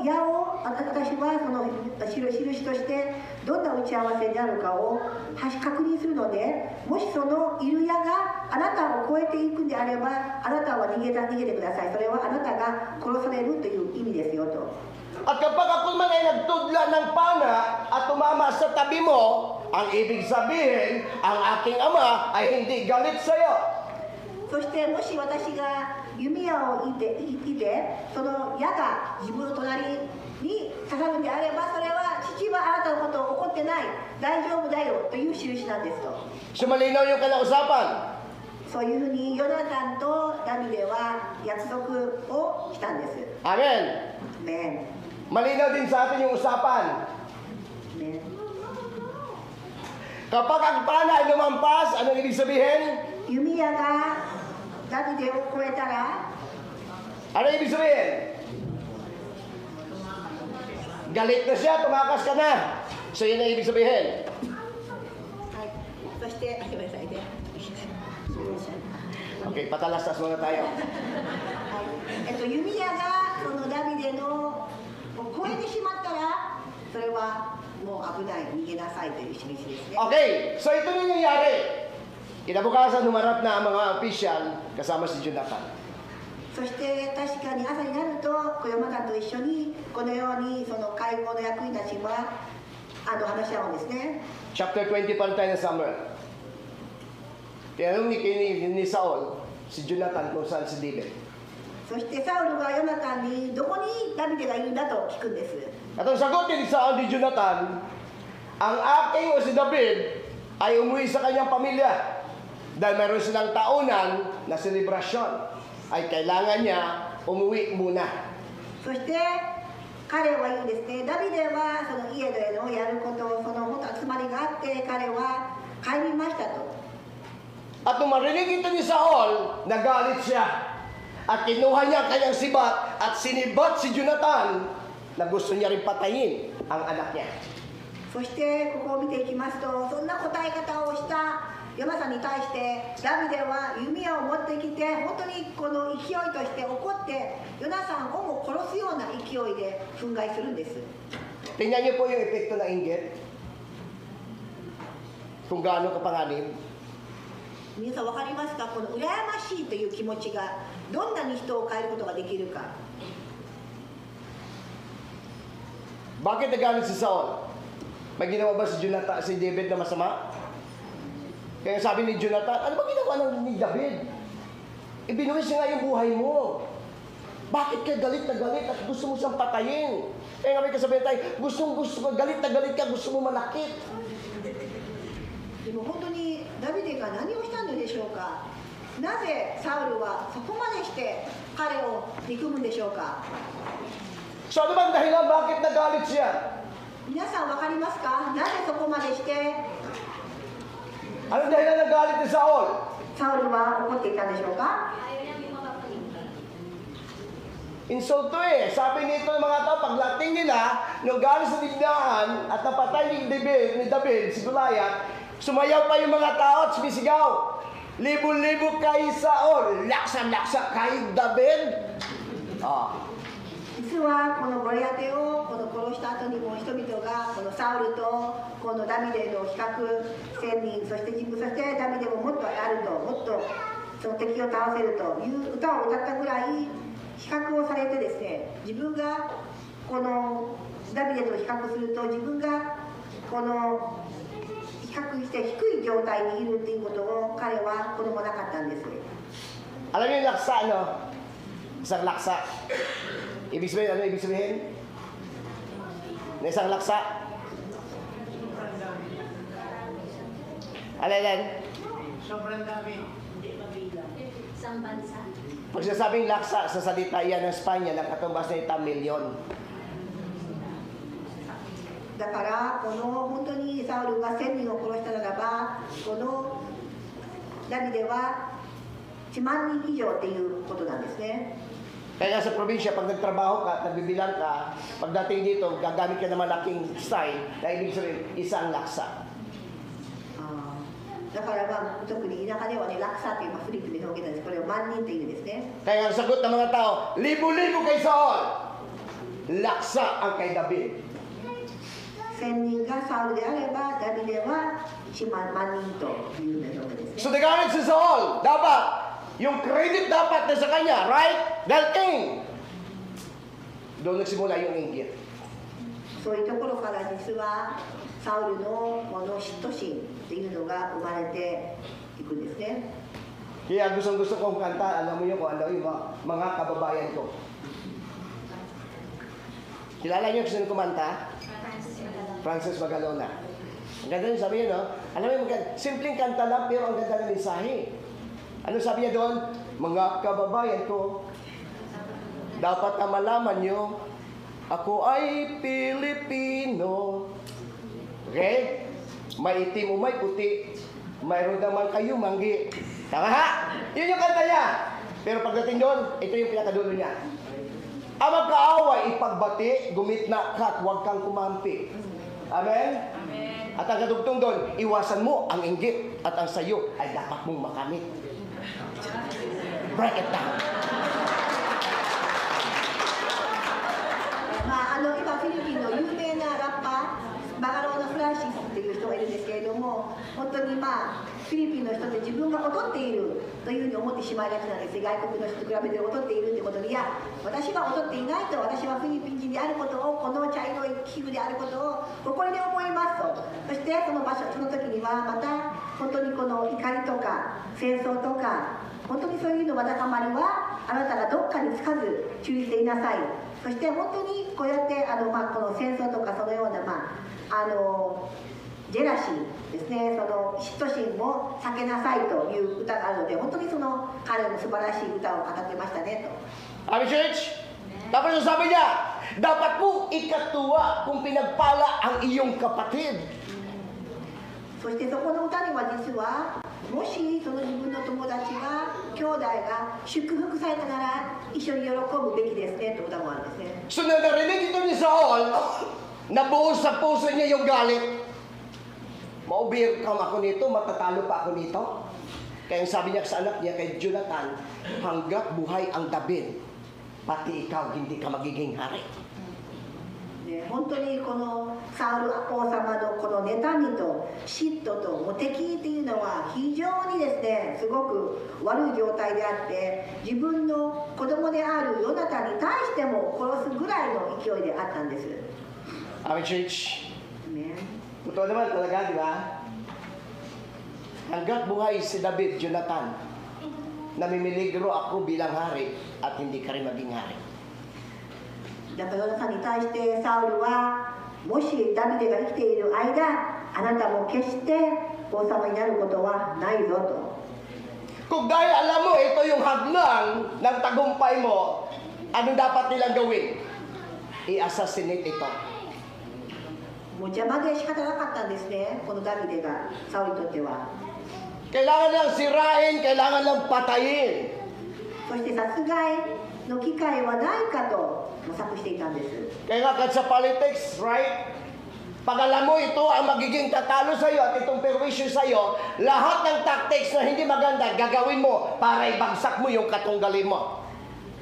私はその印としてどんな打ち合わせになるかを確認するので、もしそのいる矢があなたを越えていくんであれば、あなたは逃げてください。それはあなたが殺されるという意味ですよと。 At kapag ako man ay nagtudla ng pana at tumama sa tabi mo, ang ibig sabihin, ang aking ama ay hindi galit sa'yo. そしてもし私が弓矢を射てその矢が自分の隣に刺さるんであれば、それは父はあなたのことを怒ってない、大丈夫だよという印なんですと。 Sumalinaw yung kalausapan. そういうふうにヨナタンとダビデは約束をしたんです。 Amen. ね Malinaw din sa atin yung usapan. ね Kapag ang pana ay lumampas, anong ibig sabihin? 弓矢がダビデを越えたら、 Ano ibig sabihin? Galit na siya, tumakas ka na. So yun ang ibig sabihin. はい、そしてごめんなさいね。 Okay, patalastas muna tayo. 弓矢がそのダビデのを越えてしまったら、それはもう危ない、逃げなさいという印ですね。 Okay, so ito na nangyari. Kinabukasan, humarap na ang mga opisyal kasama si Jonathan. そして確かに朝になると小山さんと一緒にこのようにその会合の役員たちは話し合うんですね。 Chapter 20 pa rin tayo ng Samuel. Tinanong ni Saul, si Jonathan kung saan si David. そしてサウルがヨナタンにどこにダビデがいるんだと聞くんです。 At ang sagot ni Saul ni Jonathan, ang aking o si David ay umuwi sa kanyang pamilya dahil meron silang taunan na selebrasyon ay kailangan niya umuwi muna. そして彼は言うんですね。ダビデはその家でのやることその本当集まりがあって彼は帰りましたと。 At nung marinig ito ni Saul, nagalit siya. At kinuha niya kanyang sibat at sinibat si Jonathan na gusto niya rin patayin ang anak niya. そしてここを見ていきますと、そんな答え方をしたヨナさんに対してダビデは弓矢を持ってきて本当にこの勢いとして怒ってヨナさんをも殺すような勢いで憤慨するんです。 Tingnan niyo po yung epekto ng inggit. Kung gaano kapanganib. 皆さん分かりますか？この羨ましいという気持ちがどんなに人を変えることができるか。 Bakit nagalit si Saul? May ginawa ba si David na masama? Kaya sabi ni Jonathan, ano ba ginawa ni David? Ibinuwis niya nga yung buhay mo. Bakit ka galit na galit at gusto mo siyang patayin? Kaya nga may kasabihan tayo, gusto mo, galit na galit ka, gusto mo manakit. でも本当にダビデが何をしたのでしょうか。なぜサウルはそこまでして彼を憎むんでしょうか。 So ano bang dahilan bakit nagalit siya? 皆さん分かりますか？なぜそこまでして Anong dahilan nagalit ni Saul? サウルは怒っていたんでしょうか。 Insulto eh. Sabi nito ng mga tao, paglating nila, nung galing sa digdahan at napatay ni David, si Goliath, sumayaw pa yung mga tao at sumisigaw. Libo-libo kay Saul, laksa-laksa kay David. Ah. 実はこのゴリアテをこの殺した後にも人々がこのサウルとこのダビデの比較1000人そしてダビデももっとあるともっとその敵を倒せるという歌を歌ったぐらい比較をされてですね、自分がこのダビデと比較すると自分がこの比較して低い状態にいるっていうことを彼は好まなかったんです。 Alam niyo yung laksa, no? Isang laksa. Ibig sabihin, ano ibig sabihin? Na isang laksa? Alin? Sobrang dami. Hindi mabilang. Isang bansa. Pag sinasabing laksa sa salita yan ng Espanya, nakatumbas na ita milyon. だからこの本当にサウルが1000人を殺したならばこのダビデは1万人以上っていうことなんですね。 Kaya sa probinsya, pag nagtrabaho ka, nagbibilang ka, pagdating dito, gagamit ka ng malaking style, na ibig sabihin, isang laksa. だからまあ特に田舎ではね、落差というフリップで表現なんです。これを万人という意味ですね。 Kaya ang sagot ng mga tao, libo-libo kay Saul. Laksa ang kay David. 1000人がサウルであれば、ダビデは1万人というような表現ですね。 So nagamit si Saul, dapat, yung credit dapat na sa kanya, right? Dahil king. Doon nagsimula yung inggit. そういうところから実はサウルのこの嫉妬心っていうのが生まれていくんですね。 Kaya gusto kong kanta, alam mo yun kung ano yung mga kababayan ko. Kilala niyo kung sino kumanta? Francis Magalona. Ang ganda niya, sabi niya, no? Alam mo yung simpleng kanta lang, pero ang ganda ng mensahe. Ano sabi niya doon? Mga kababayan ko, dapat na malaman niyo, ako ay Pilipino. Okay? May itim o may puti, mayroon naman kayo manggi. Tama ha? Yun yung kanta niya. Pero pagdating doon, ito yung pinakadulo niya. Ang magkaaway, ipagbati, gumitna ka at huwag kang kumampi. Amen? Amen. At ang kadugtong doon, iwasan mo ang inggit at ang sayo ay dapat mong makamit. Break it down. まあ今フィリピンの有名なラッパーバガローナ・フランシスっていう人がいるんですけれども、本当にまあフィリピンの人って自分が劣っているというふうに思ってしまいがちなんです。外国の人と比べて劣っているってことで、いや私は劣っていないと、私はフィリピン人であることを、この茶色い皮膚であることを誇りで思いますと。そしてその場所、その時にはまた本当にこの怒りとか戦争とか本当にそういうのわだかまりはあなたがどっかにつかず注意していなさい。そして本当にこうやってこの戦争とかそのようなジェラシーですね、その嫉妬心も避けなさいという歌があるので、本当にその彼の素晴らしい歌を語ってましたねと。 Amen, church? Tapos sabi niya, dapat mong ikatuwa kung pinagpala ang iyong kapatid. そしてそこの歌には実はもしその自分の友達が兄弟が祝福されたなら一緒に喜ぶべきですねと歌もあるんですね。 So nang narinig ito ni Saul, nabuo sa puso niya yung galit. Maubirkam ako nito, matatalo pa ako nito. Kaya sabi niya sa anak niya kay Jonathan, hanggat buhay ang David, pati ikaw hindi ka magiging hari. 本当にこのサウル王様のこの妬みと嫉妬ともう敵っていうのは非常にですね、すごく悪い状態であって、自分の子供であるヨナタンに対しても殺すぐらいの勢いであったんです。 Amen, church? Amen. Totoo naman talaga, di ba? Hanggat buhay si David, Jonathan, namimiligro ako bilang hari at hindi ka rin maging hari. だからヨナタンに対してサウルはもしダビデが生きている間、あなたも決して王様になることはないぞと。 Kung dahil alam mo, ito yung hadlang ng tagumpay mo, ano dapat nilang gawin? I-assassinate ito. もう邪魔で仕方なかったんですね、このダビデがサウルにとっては。 Kailangan lang sirain, kailangan lang patayin. そして殺害の機会はないかと模索していたんです。 Kaya nga kahit sa politics, right? Pag alam mo ito ang magiging tatalo sa iyo at itong perwisyo sa iyo, lahat ng tactics na hindi maganda gagawin mo para ibagsak mo yung katunggalin mo.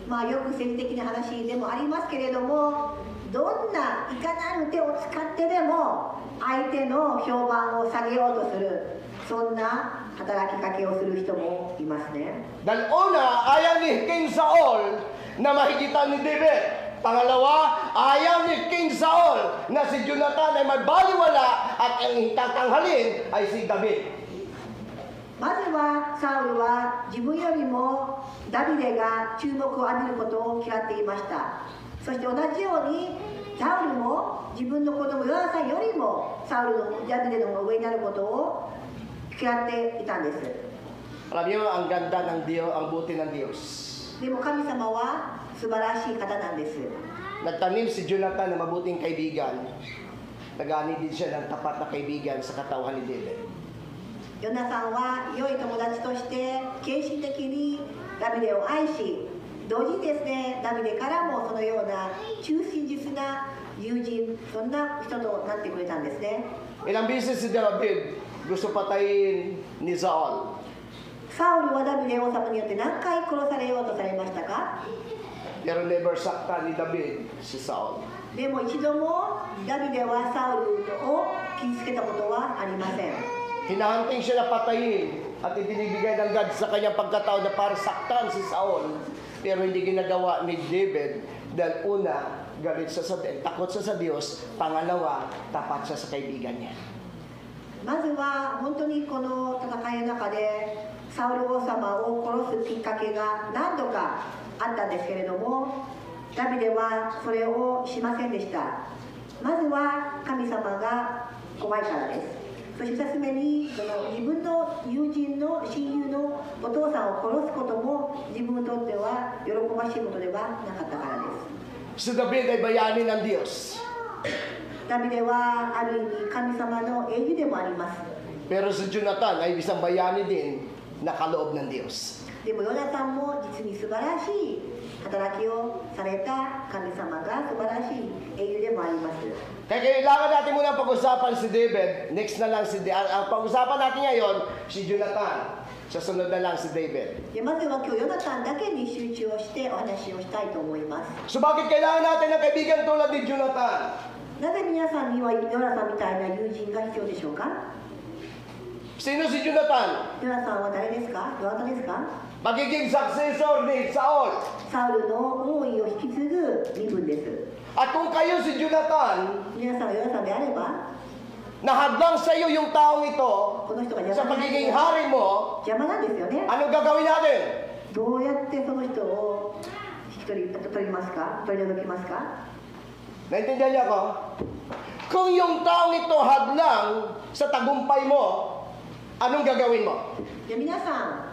まあよく政治的な話でもありますけれども、どんないかなる手を使ってでも相手の評判を下げようとする、そんな働きかけをする人もいますね。 Dahil una, ayaw ni King Saul na mahigitan ni David. Pangalawa, ayaw ni King Saul na si Jonathan ay magbaliwala at ang tatanghalin ay si David. まずはサウルは自分よりもダビデが注目を浴びることを嫌っていました。そして同じようにサウルも自分の子供ヨナサンよりもサウルのダビデの上になることを付き合っていたんです。 Alam niyo, ang ganda ng Diyos, ang buti ng Diyos. でも神様は素晴らしい方なんです。 Nagtanim si Jonathan ng mabuting kaibigan. Nagani din siya ng tapat na kaibigan sa katauhan ni David. ヨナさんは良い友達として献身的にダビデを愛し、同時にですね、ダビデからもそのような忠心実な友人、そんな人となってくれたんですね。 Ilang beses si David gusto patayin ni Saul. サウルはダビデ王様によって何回殺されようとされましたか？ Pero never saktan ni David si Saul. でも一度もダビデはサウルを傷つけたことはありません。 Hinahunting siya na patayin at ibinibigay ng God sa kanyang pagkataon na para saktan si Saul. Pero hindi ginagawa ni David dahil una, galit siya takot siya sa Diyos. Pangalawa, tapat siya sa kaibigan niya. まずは本当にこの戦いの中でサウル王様を殺すきっかけが何度かあったんですけれども、ダビデはそれをしませんでした。まずは神様が怖いからです。そして2つ目にその自分の友人の親友のお父さんを殺すことも自分にとっては喜ばしいことではなかったからです。 Si David ay bayani ng Diyos. ダビデはある意味神様の英雄でもあります。 Pero si Jonathan ay isang bayani din na kaloob ng Diyos. でもヨナタンも実に素晴らしい働きをされた神様が素晴らしい英雄でもあります。 Kaya kailangan natin muna pag-usapan si David. Next na lang ang pag-usapan natin ngayon, si Jonathan. Sa sunod na lang si David. でまずは今日ヨナタンだけに集中をしてお話をしたいと思います。 So bakit kailangan natin ng kaibigan tulad ni Jonathan? なぜ皆さんにはヨナタンみたいな友人が必要でしょうか？ Sino si Jonathan? ヨナタンは誰ですか？どなたですか？ Magiging successor ni Saul. サウルの王位を引き継ぐ身分です。 At kung kayo si Jonathan, 皆さんがヨナタンであれば、 nahadlang sa iyo yung taong ito この人が sa pagiging hari mo, 邪魔なんですよね。 anong gagawin natin? どうやってその人を引き取りますか？取り除きますか？ Naintindihan niyo ako? Kung yung taong ito hadlang sa tagumpay mo, anong gagawin mo? で皆さん、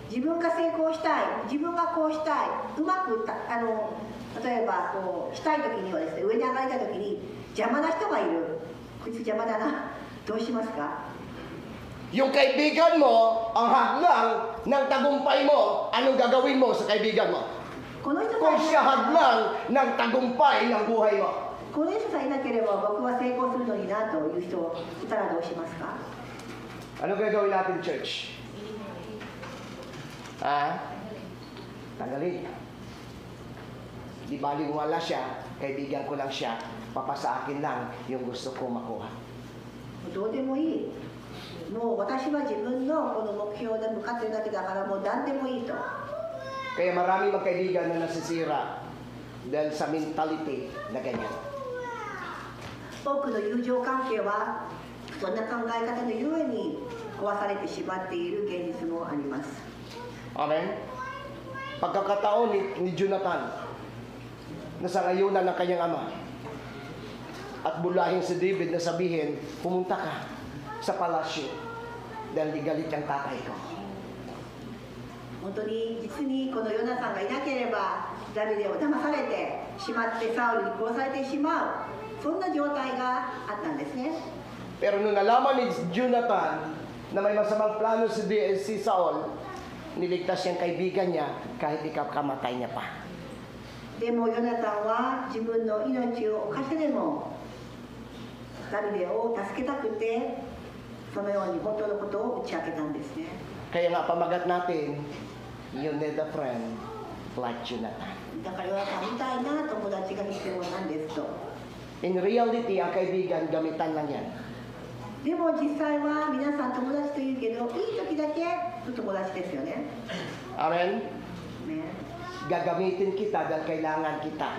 自分が成功したい、自分がこうしたい、うまく例えばこうしたい時にはですね、上に上がりたい時に邪魔な人がいる。こいつ邪魔だな。どうしますか？ Yung kaibigan mo, ang hadlang ng tagumpay mo, anong gagawin mo sa kaibigan mo? この人 Kung さ siya え hadlang ng tagumpay ng buhay mo. この人さえいなければ僕は成功するのになという人いたらどうしますか？ Anong gagawin natin, church? Tanggalin. Di bali wala siya, kaibigan ko lang siya, papasa akin lang yung gusto ko makuha. どうでもいい。もう私は自分のこの目標で向かってるだけだからもう何でもいいと。 Kaya marami magkaibigan na nasisira dahil sa mentality na ganyan. 多くの友情関係はそんな考え方のゆえに壊されてしまっている現実もあります。 Amen? Pagkakataon ni Jonathan na sa ngayunan ng kanyang ama at bulahin si David na sabihin, pumunta ka sa palasyo dahil galit ang tatay ko. 本当に実にこのヨナさんがいなければダビデを騙されてしまってサウルに殺されてしまう、そんな状態があったんですね。 Pero nung nalaman ni Jonathan na may masamang plano si Saul, niligtas siyang kaibigan niya kahit ikaw-kamatay niya pa. でもヨナタンは自分の命を侵してでもダビデを助けたくてそのように本当のことを打ち明けたんですね。 Kaya nga pamagat natin, you need a friend like Jonathan. だからヨナタンみたいな友達が必要なんですと。 In reality, ang kaibigan, gamitan lang yan. でも実際は皆さん友達と言うけどいい時だけの友達ですよね。 Amen? ね、 Gagamitin kita dahil kailangan kita.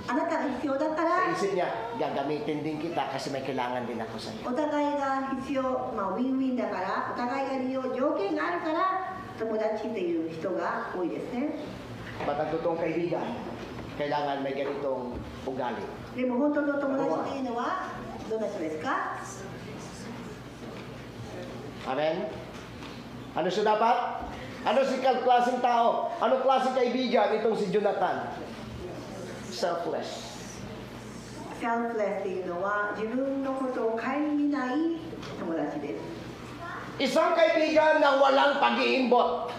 あなたが必要だか Sa ら isip niya, gagamitin din kita kasi may kailangan din ako sa iyo. お互いが必要、まあ、ウィンウィンだからお互いが利用条件があるから友達っていう人が多いですね。 Ba't ang totoong kaibigan, kailangan may ganitong ugali. でも本当の友達っていうのはどんな人ですか？ Amen? Ano siya dapat? Ano si klaseng tao? Anong klaseng kaibigan itong si Jonathan? Selfless. Selfless っていうのは自分のことを顧みない友達です。 Isang kaibigan na walang pag-iimbot.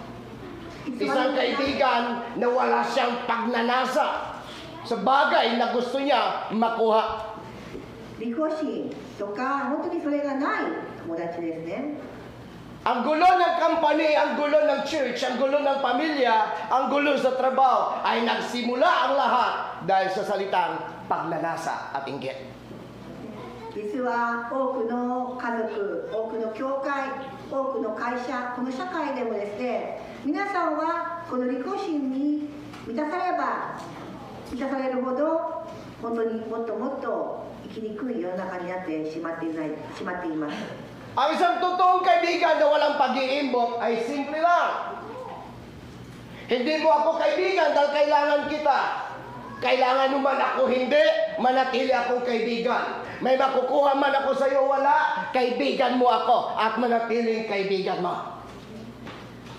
Isang kaibigan na wala siyang pagnanasa sa bagay na gusto niya makuha. 利己心とか本当にそれがない友達ですね。 Ang gulo ng company, ang gulo ng church, ang gulo ng pamilya, ang gulo sa trabaho ay nagsimula ang lahat dahil sa salitang pagnanasa at inggit. 実は多くの家族、多くの教会、多くの会社、この社会でもですね、皆さんはこの利己心に満たされば満たされるほど本当にもっともっと生きにくい世の中になってしまっています。 Ang isang totoong kaibigan na walang pag-iimbot ay simple lang. Hindi mo ako kaibigan dahil kailangan kita. Kailangan mo man ako hindi, manatili akong kaibigan. May makukuha man ako sa iyo, wala, kaibigan mo ako at manatiling kaibigan mo.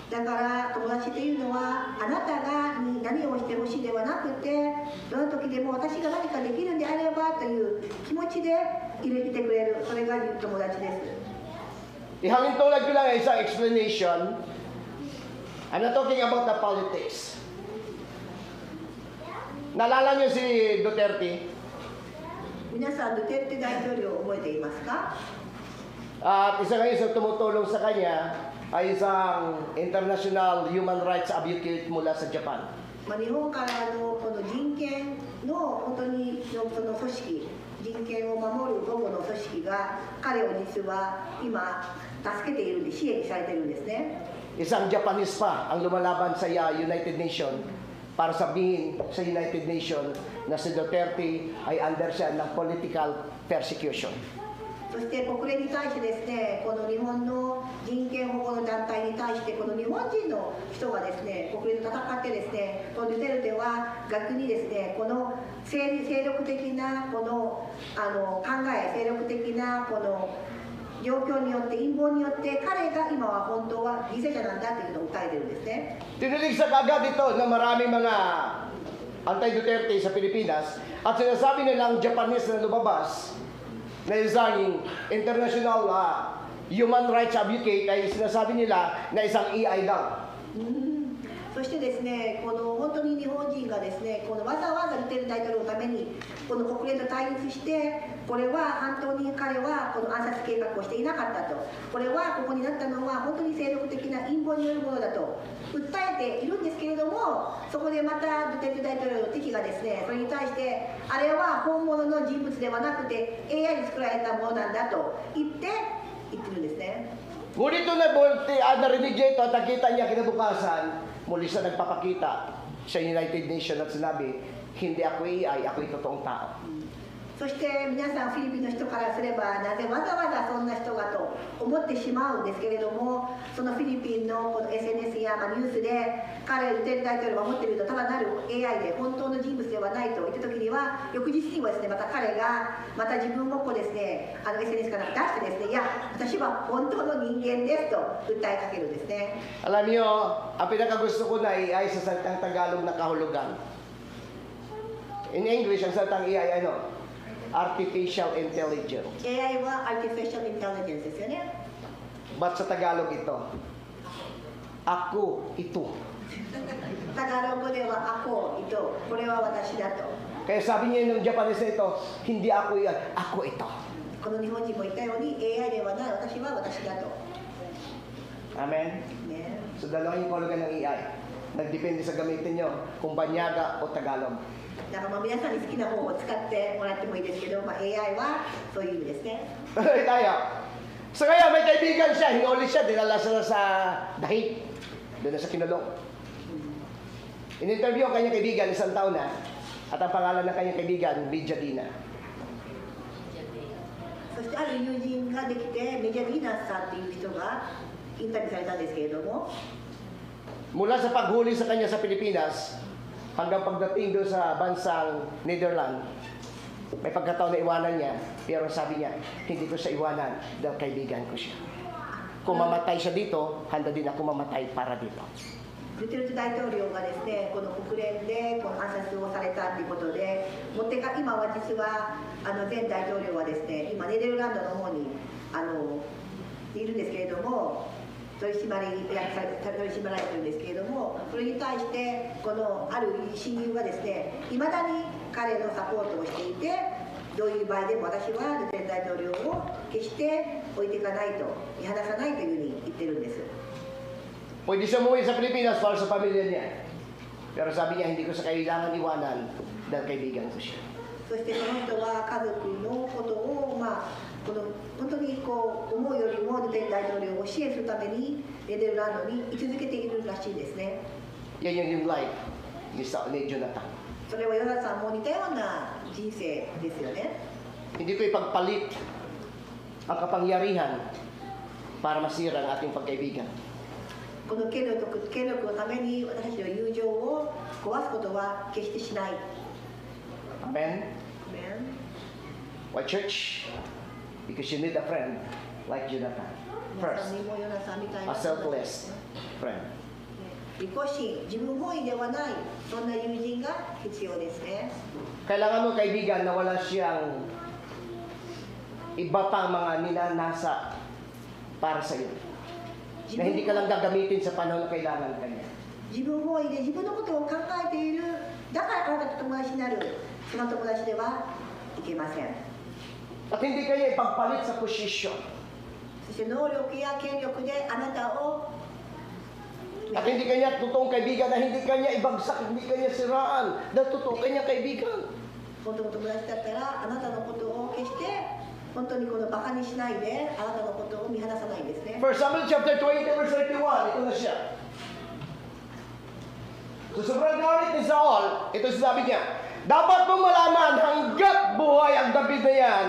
だから友達というのはあなたが何をしてほしいではなくて、どの時でも私が何かできるんであればという気持ちでいてくれる、それが友達です。 Ihangin tulad ko lang ang isang explanation. I'm not talking about the politics. Naalala niyo si Duterte? 皆さん、ドゥテルテ大統領を覚えていますか？ At isa ngayon sa tumutulong sa kanya ay isang international human rights advocate mula sa Japan. 日本からのこの人権の本当にその組織、人権を守る午後の組織が彼を実は今助けているんで、支援されているんですね。 Isang Japanese pa ang lumalaban sa United Nations para sabihin sa United Nations na si Duterte ay under siya ng political persecution. そして国連に対してですね、この日本の人権保護の団体に対してこの日本人の人がですね、国連と戦ってですね、このドゥテルテは逆にですね、この精力的なこの考え、精力的なこの状況によって陰謀によって彼が今は本当は犠牲者なんだというのを訴えてるんですね。 Tinilig sa kagad ito na maraming mga anti-Duterte sa Pilipinas at sinasabi nila ang Japanese na lumabas na isang international human rights advocate ay sinasabi nila na isang EI daw. そしてですね、この本当に日本人がですね、このわざわざドゥテルテ大統領のためにこの国連と対立して、これは本当に彼はこの暗殺計画をしていなかったと、これはここになったのは本当に精力的な陰謀によるものだと訴えているんですけれども、そこでまたドゥテルテ大統領の敵がですね、それに対してあれは本物の人物ではなくて AI で作られたものなんだと言ってるんですね。 Ngunit ito narinig niya ito at nakita niya kinabukasan, muli siya nagpapakita sa United Nations at sinabi, hindi ako AI, ako'y totoong tao. そして皆さんフィリピンの人からすればなぜわざわざそんな人がと思ってしまうんですけれども、そのフィリピンのこの SNS やニュースで彼ドゥテルテ大統領が持っているとただなる AI で本当の人物ではないと言った時には、翌日にはですね、また彼がまた自分をこうですね、SNS から出してですね、いや私は本当の人間ですと訴えかけるんですね。 Alam niyo, ang pinakagusto ko na AI sa salitang Tagalog na kahulugan. In English, ang salitang AI ano? Artificial Intelligence. AI は Artificial Intelligence ですよね。 But sa Tagalog ito, ako ito. タガログではako ito、これは私だと。 Kaya sabi niya ng Japanese na ito, hindi ako yan, ako ito. この日本人も言ったように AI ではない、私は私だと。 Amen? ね、 So dalawang yung kahulugan ng AI. Nagdepende sa gamitin nyo, kung Banyaga o Tagalog. だから皆さんに好きな方を使ってもらってもいいですけど、AI はそういう意味ですね。 Tuloy tayo. So kaya may kaibigan siya, hinuli siya, dinala siya sa dahig. Doon na sa kinulong. In-interview ang kanyang kaibigan, isang taon na, at ang pangalan ng kanyang kaibigan, Lydia Dina. そしてある友人ができて、メジャーディーナさんっていう人がインタビューされたんですけれども、 Mula sa paghuli sa kanya sa Pilipinas, hanggang pagdating doon sa bansang Netherlands, may pagkataon na iwanan niya, pero sabi niya, hindi ko siya iwanan dahil kaibigan ko siya. Kung mamatay siya dito, handa din ako mamatay para dito. ドゥテルテ大統領がですね、この国連でこの暗殺をされたということで、今は実は前大統領はですね、今ネデルランドの方にいるんですけれども、取り締まられてるんですけれども、それに対してこのある親友がですね、いまだに彼のサポートをしていて、どういう場合でも私はドゥテルテ大統領を決して置いていかないと、見放さないというふうに言ってるんです。 Pwede siya umuwi sa Pilipinas para sa pamilya niya. Pero sabi niya, hindi ko sa kailangan iwanan dahil kaibigan ko siya. そしてその人は家族のことを、この本当にこう思うよりもドゥテルテ大統領を支援するためにネデルランドに居続けているらしいですね。 Yan yung life ni Jonathan. それはヨナさんも似たような人生ですよね。 Hindi ko ipagpalit ang kapangyarihan para masira ang ating pagkaibigan. この権力のために私たちの友情を壊すことは決してしない。 Amen? Amen. Why church? Because you need a friend like Jonathan. 皆さ First, んにもヨナさんみたいな a selfless friend. 利己心、自分本位ではない、そんな友人が必要ですね。 Kailangan mo kaibigan na wala siyang iba pang mga ninanasa para sa iyo. Na hindi ka lang gagamitin sa panahon na kailangan ka niya. 自分本位で自分のことを考えている、だからあなたと友達になる、その友達ではいけません。 At hindi kanya ipagpalit sa posisyon. そして能力や権力であなたを At hindi kanya totoong kaibigan na hindi kanya ibagsak, hindi kanya siraan. Dahil totoo kanya kaibigan. 本当の友達だったらあなたのことを決して本当にこのバカにしないであなたのことを見放さないんですね。 1 Samuel chapter 20 verse 31, ito na siya. So sobrang galit ni Saul, ito sabi niya, dapat mong malaman hanggat buhay ang David na yan,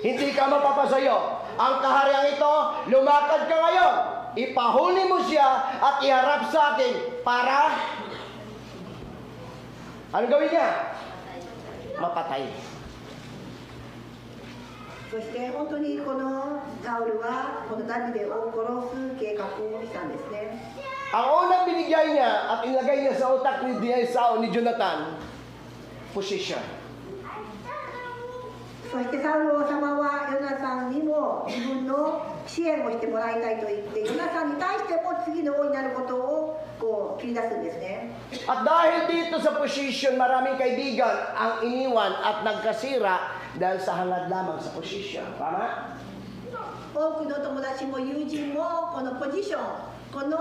hindi ka mapapasayo. Ang kahariang ito, lumakad ka ngayon. Ipahuli mo siya at iharap sa akin para ano gawin niya? Mapatay. そして本当にこのサウルはこのダビデを殺す計画をしたんですね。 Ang unang binigay niya at inilagay niya sa utak ni Saul, ni Jonathan, position. そしてサウル王様はヨナさんにも自分の支援をしてもらいたいと言ってヨナさんに対しても次の王になることをこう切り出すんですね。 At dahil dito sa position, maraming kaibigan ang iniwan at nagkasira dahil sa hangad lamang sa position. Tama? 多くの友達も友人もこのポジション、この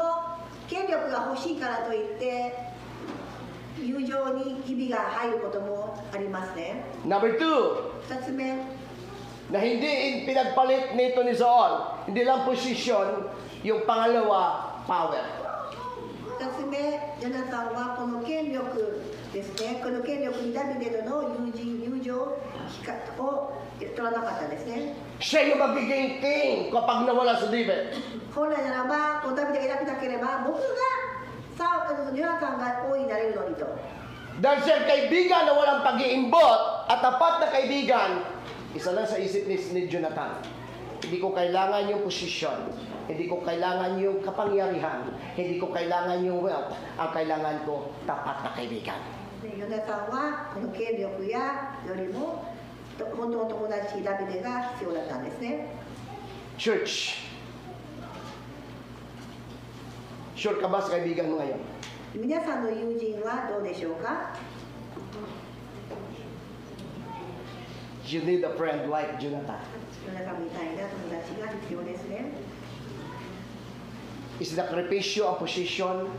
権力が欲しいからといって友情にひびが入ることもありますね。 Number 2, 2つ目、 na hindi pinagpalit nito ni Saul, hindi lang position, yung pangalawa, power. 2つ目、ヨナさんはこの権力ですね、この権力にダビデとの友情を取らなかったんですね。 Siya yung magiging king kapag nawala sa David. 本来ならば、このダビデがいなくなければ僕がヨナさんが王になれるのにと。 Dahil siya kaibigan na walang pag-iimbot at tapat na kaibigan, isa lang sa isip ni Jonathan. Hindi ko kailangan yung posisyon. Hindi ko kailangan yung kapangyarihan. Hindi ko kailangan yung wealth. Ang kailangan ko, tapat na kaibigan. でヨナさんはこの権力やよりも本当の友達ダビデが必要だったんですね。 Church, sure ka ba sa kaibigan mo ngayon? 皆さんの友人はどうでしょうか？ You need a friend like Jonathan. ヨナさんみたいな友達が必要ですね。 Isakripisyo ang posisyon,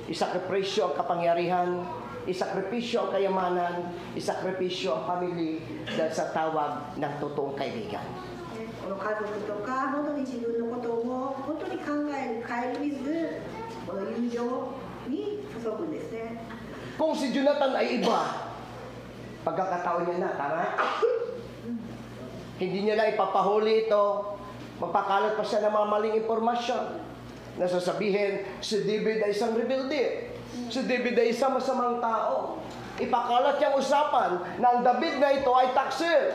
isakripisyo ang kapangyarihan, isakripisyo ang kayamanan, isakripisyo ang pamilya dahil sa tawag ng totoong kaibigan. この家族とか本当に自分のことを本当に考える顧みずこの友情に注ぐんですね。 Kung si Jonathan ay iba, pagkakataon niya na, tama? Hindi niya na ipapahuli ito, magpakalat pa siya ng mga maling impormasyon. Nasasabihin, si David ay isang rebelde. Si David ay isang masamang tao. Ipakalat niyang usapan na ang David na ito ay taksil.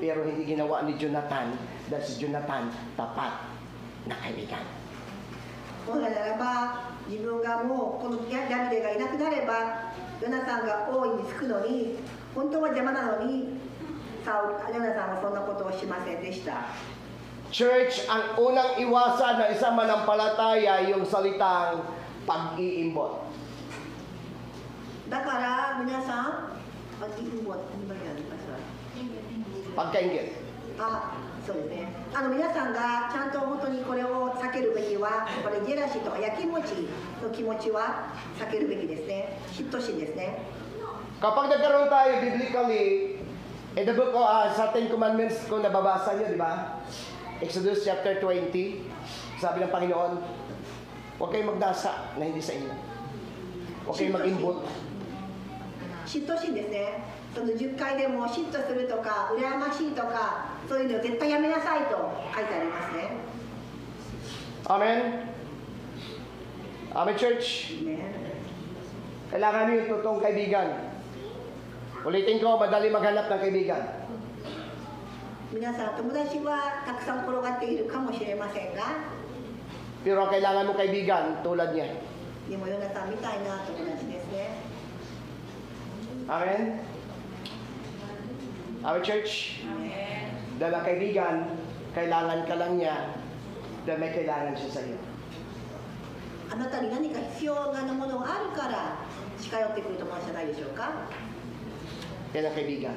Pero hindi ginawa ni Jonathan dahil si Jonathan tapat na kaibigan. 本来ならば自分がもうこのダビデがいなくなればヨナサンが王位につくのに本当は邪魔なのにヨナサンはそんなことをしませんでした。 Church, ang unang iwasan ng isang manampalataya yung salitang pag-iimbot. だから皆さんpag-iimbot ano ba yan? Pagkaingit. そうですね。皆さんがちゃんと本当にこれを避けるべきは、これジェラシーとかやきもちの気持ちは避けるべきですね。嫉妬心ですね。 Kapag nagkaroon tayo biblically, in the book of sa Ten Commandments, kung nababasa niyo, di ba? Exodus chapter 20, sabi ng Panginoon, huwag kayong magdasa na hindi sa inyo. Huwag kayong mag-imbot. 嫉妬心ですね。その10回でも嫉妬するとか羨ましいとかそういうのを絶対やめなさいと書いてありますね。 Amen? Amen, church? Kailangan niyo yung totoong kaibigan. Ulitin ko, madali maghanap ng kaibigan. 皆さん友達はたくさん転がっているかもしれませんが、 Pero ang kailangan mo kaibigan, tulad niya. でもヨナさんみたいな友達ですね。 Amen? Amen, church? Dahil ang kaibigan, kailangan ka lang niya dahil may kailangan siya sa iyo. あなたに何か必要なものがあるから近寄ってくると思うじゃないでしょうか。 Yan ang kaibigan.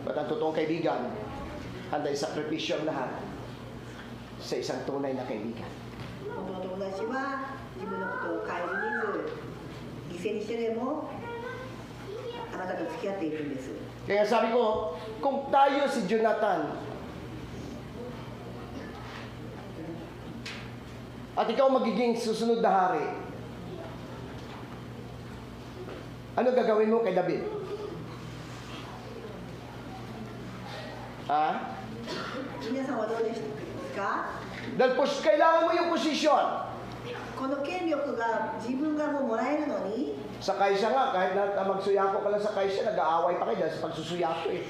At ang totoong kaibigan, handa isakripisyo ang lahat sa isang tunay na kaibigan. 本当の友達は自分のことを顧みず犠牲にしてでもあなたと付き合っていくんです。 Kaya sabi ko, kung tayo si Jonathan at ikaw magiging susunod na hari, ano gagawin mo kay David? Ha? 皆さんはどうですか。 Dahil kailangan mo yung posisyon. この権力が自分がもうもらえるのに Sa kaisa nga, kahit na magsuyako ka lang sa kaisa, nag-aaway pa kayo dahil sa pagsusuyako eh.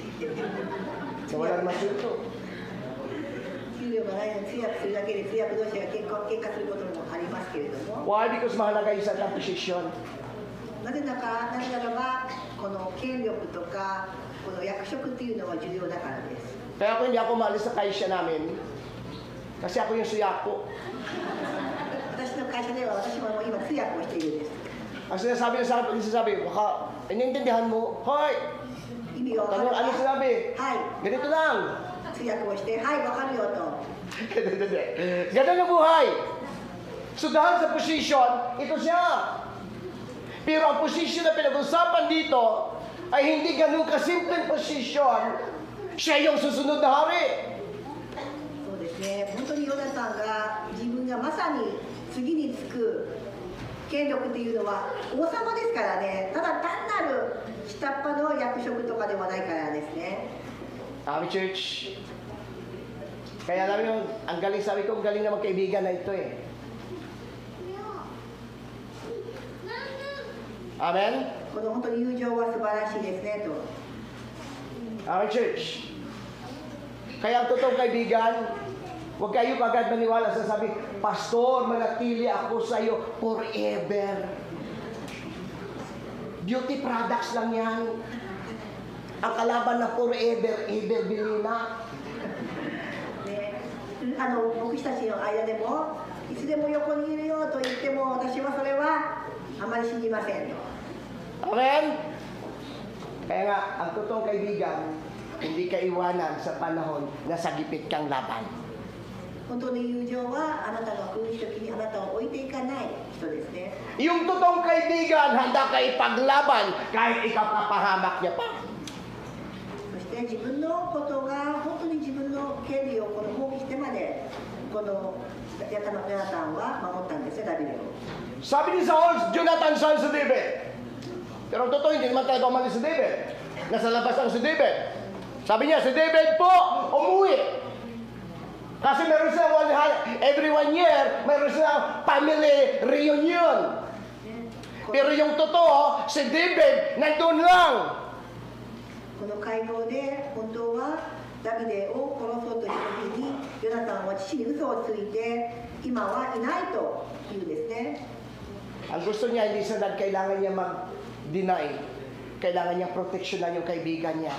So wala naman suyo. 給料がないのに通訳するだけで通訳同士が喧嘩することもありますけれども、 Why? Because mahalaga isa ng posisyon. なぜならばこの権力とかこの役職っていうのは重要だからです。 Kaya ako hindi ako maalis sa kaisa namin, kasi ako yung suyako. 私の会社では私も今通訳をしているんです。 Ang sinasabi na sa akin, sinasabi, baka, iniintindihan mo, hoy! 意味を分かる Ano か。 sinabi? はい。 Ganito lang. 通訳をしてはい分かるよと。 Ganun ang buhay. So dahil sa position, ito siya. Pero ang position na pinag-usapan dito ay hindi ganun kasimpleng position. Siya yung susunod na hari. そうですね。本当にヨナさんが自分がまさに次につく権力っていうのは王様ですからね。ただ単なる下っ端の役職とかではないからですね。 Kami church. Kaya alam nyo, ang galing, sabi ko, ang galing na magkaibigan na ito eh. Amen? この本当に友情は素晴らしいですねと。 Amen, church. Kaya ang totoong kaibigan, huwag kayo agad maniwala sa sabi, Pastor, manatili ako sa iyo forever. Beauty products lang yan. Ang kalaban na forever, ever, bilina. ね、牧師たちの間でもいつでも横にいるよと言っても私はそれはあまり信じませんと。 Amen? Kaya nga, ang totoong kaibigan, hindi ka iwanan sa panahon na sagipit kang laban. 本当の友情はあなたが苦しい時にあなたを置いていかない人ですね。 Yung totoong kaibigan, handa ka ipaglaban kahit ikaw kapahamak niya pa. そして自分のことが本当に自分の権利をこの放棄してまでこのヨナタンは守ったんですよ、ダビデを。 Sabi ni Saul, Jonathan son si David. Pero ang totoo, hindi naman tayo umalis si David. Nasa labas lang si David. Sabi niya, si David po, umuwi. Kasi meron siya every 1 year, meron siya family reunion. Pero yung totoo, si David, nandun lang. この会合で本当はダビデを殺そうという時にヨナタンは父に嘘をついて今はいないというんですね。 Ang gusto niya, hindi sa kailangan niya mag-deny. Kailangan niya proteksyonan yung kaibigan niya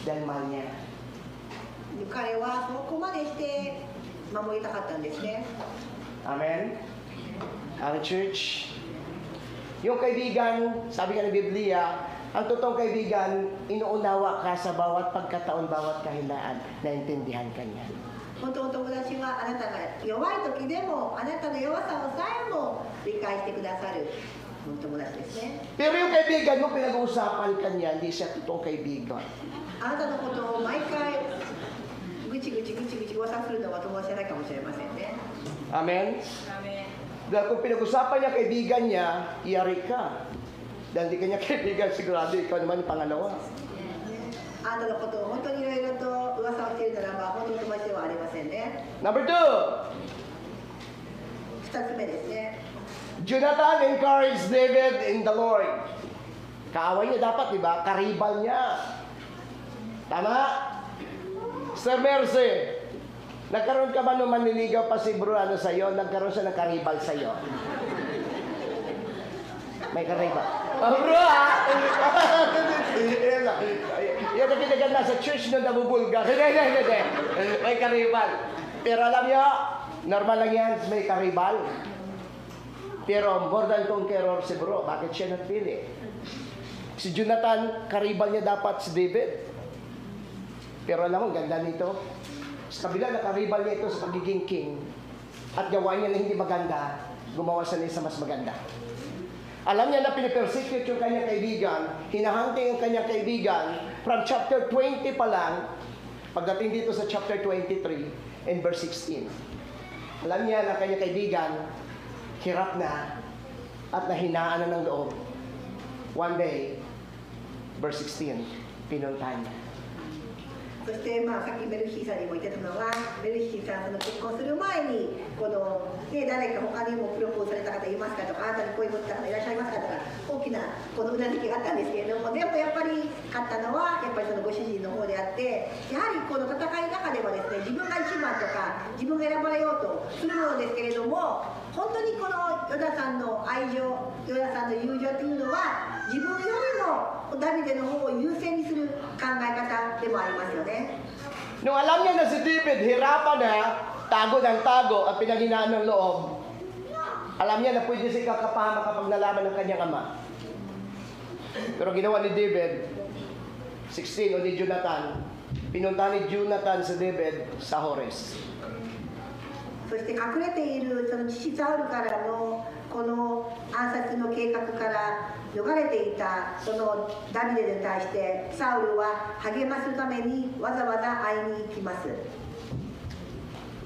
dahil mahal niya. 彼はそこまでして守りたかったんですね。 Amen? Amen, church? Yung kaibigan, sabi nga ng Biblia, ang totoong kaibigan, inuunawa ka sa bawat pagkataon, bawat kahinaan, naintindihan ka niya. 本当の友達はあなたが弱い時でもあなたの弱さをさえも理解してくださる友達ですね。 Pero yung kaibigan mo, pinag-uusapan ka niya, hindi siya totoong kaibigan. あなたのことを毎回ぐちぐち噂するのは友達じゃないかもしれませんね。 Amen? Dahil kung pinag-usapan niya kaibigan niya, iyari ka. Dahil hindi ka niya kaibigan, sigurado ikaw naman yung pangalawa. あなたのことを本当にいろいろと噂をしているならば本当に友達ではありませんね。 Number 2, 2つ目ですね。 Jonathan encouraged David in the Lord. Kaaway niya dapat, di ba? Karibal niya. Tama? Sir Mercy, nagkaroon ka ba nung manliligaw pa si bro sa'yo? Nagkaroon siya ng karibal sa'yo? May karibal. Oh, bro ha? Yan ang kinagal na sa church nung nabubulga. Hindi. May karibal. Pero alam niyo, normal lang yan, may karibal. Pero more than conqueror si bro. Bakit siya napili? Si Jonathan, karibal niya dapat si David. Pero alam mo, ganda nito. Sa kabila na karibal niya ito sa pagiging king at gawain niya na hindi maganda, gumawa siya na isa mas maganda. Alam niya na pinipersecute yung kanyang kaibigan, hinahunting yung kanyang kaibigan, from chapter 20 pa lang, pagdating dito sa chapter 23 and verse 16. Alam niya na kanyang kaibigan, hirap na at nahinaan na ng loob. One day, verse 16, pinuntahan niya. そしてさっきメルシーさんにも言ってたのは、メルシーさんその結婚する前にこの、誰か他にもプロポーズされた方いますかとか、あなたに恋を持った方いらっしゃいますかとか、大きなこのうなずきがあったんですけれども、でもやっぱり勝ったのはやっぱりそのご主人の方であって、やはりこの戦いの中ではですね、自分が一番とか自分が選ばれようとするものですけれども、本当にこのヨナさんの愛情、ヨナさんの友情というのは自分よりもダビデの方を優先にする考え方でもありますよね。 Nung alam niya na si David, hirapan na, tago ng tago at pinaghinaan ng loob, alam niya na pwede siya kakapama kapag nalaman ng kanyang ama. Pero ginawa ni David, 16 o ni Jonathan, pinunta ni Jonathan si David sa Hores. そして隠れているその父サウルからのこの暗殺の計画から逃れていたそのダビデに対してサウルは励ますためにわざわざ会いに行きます。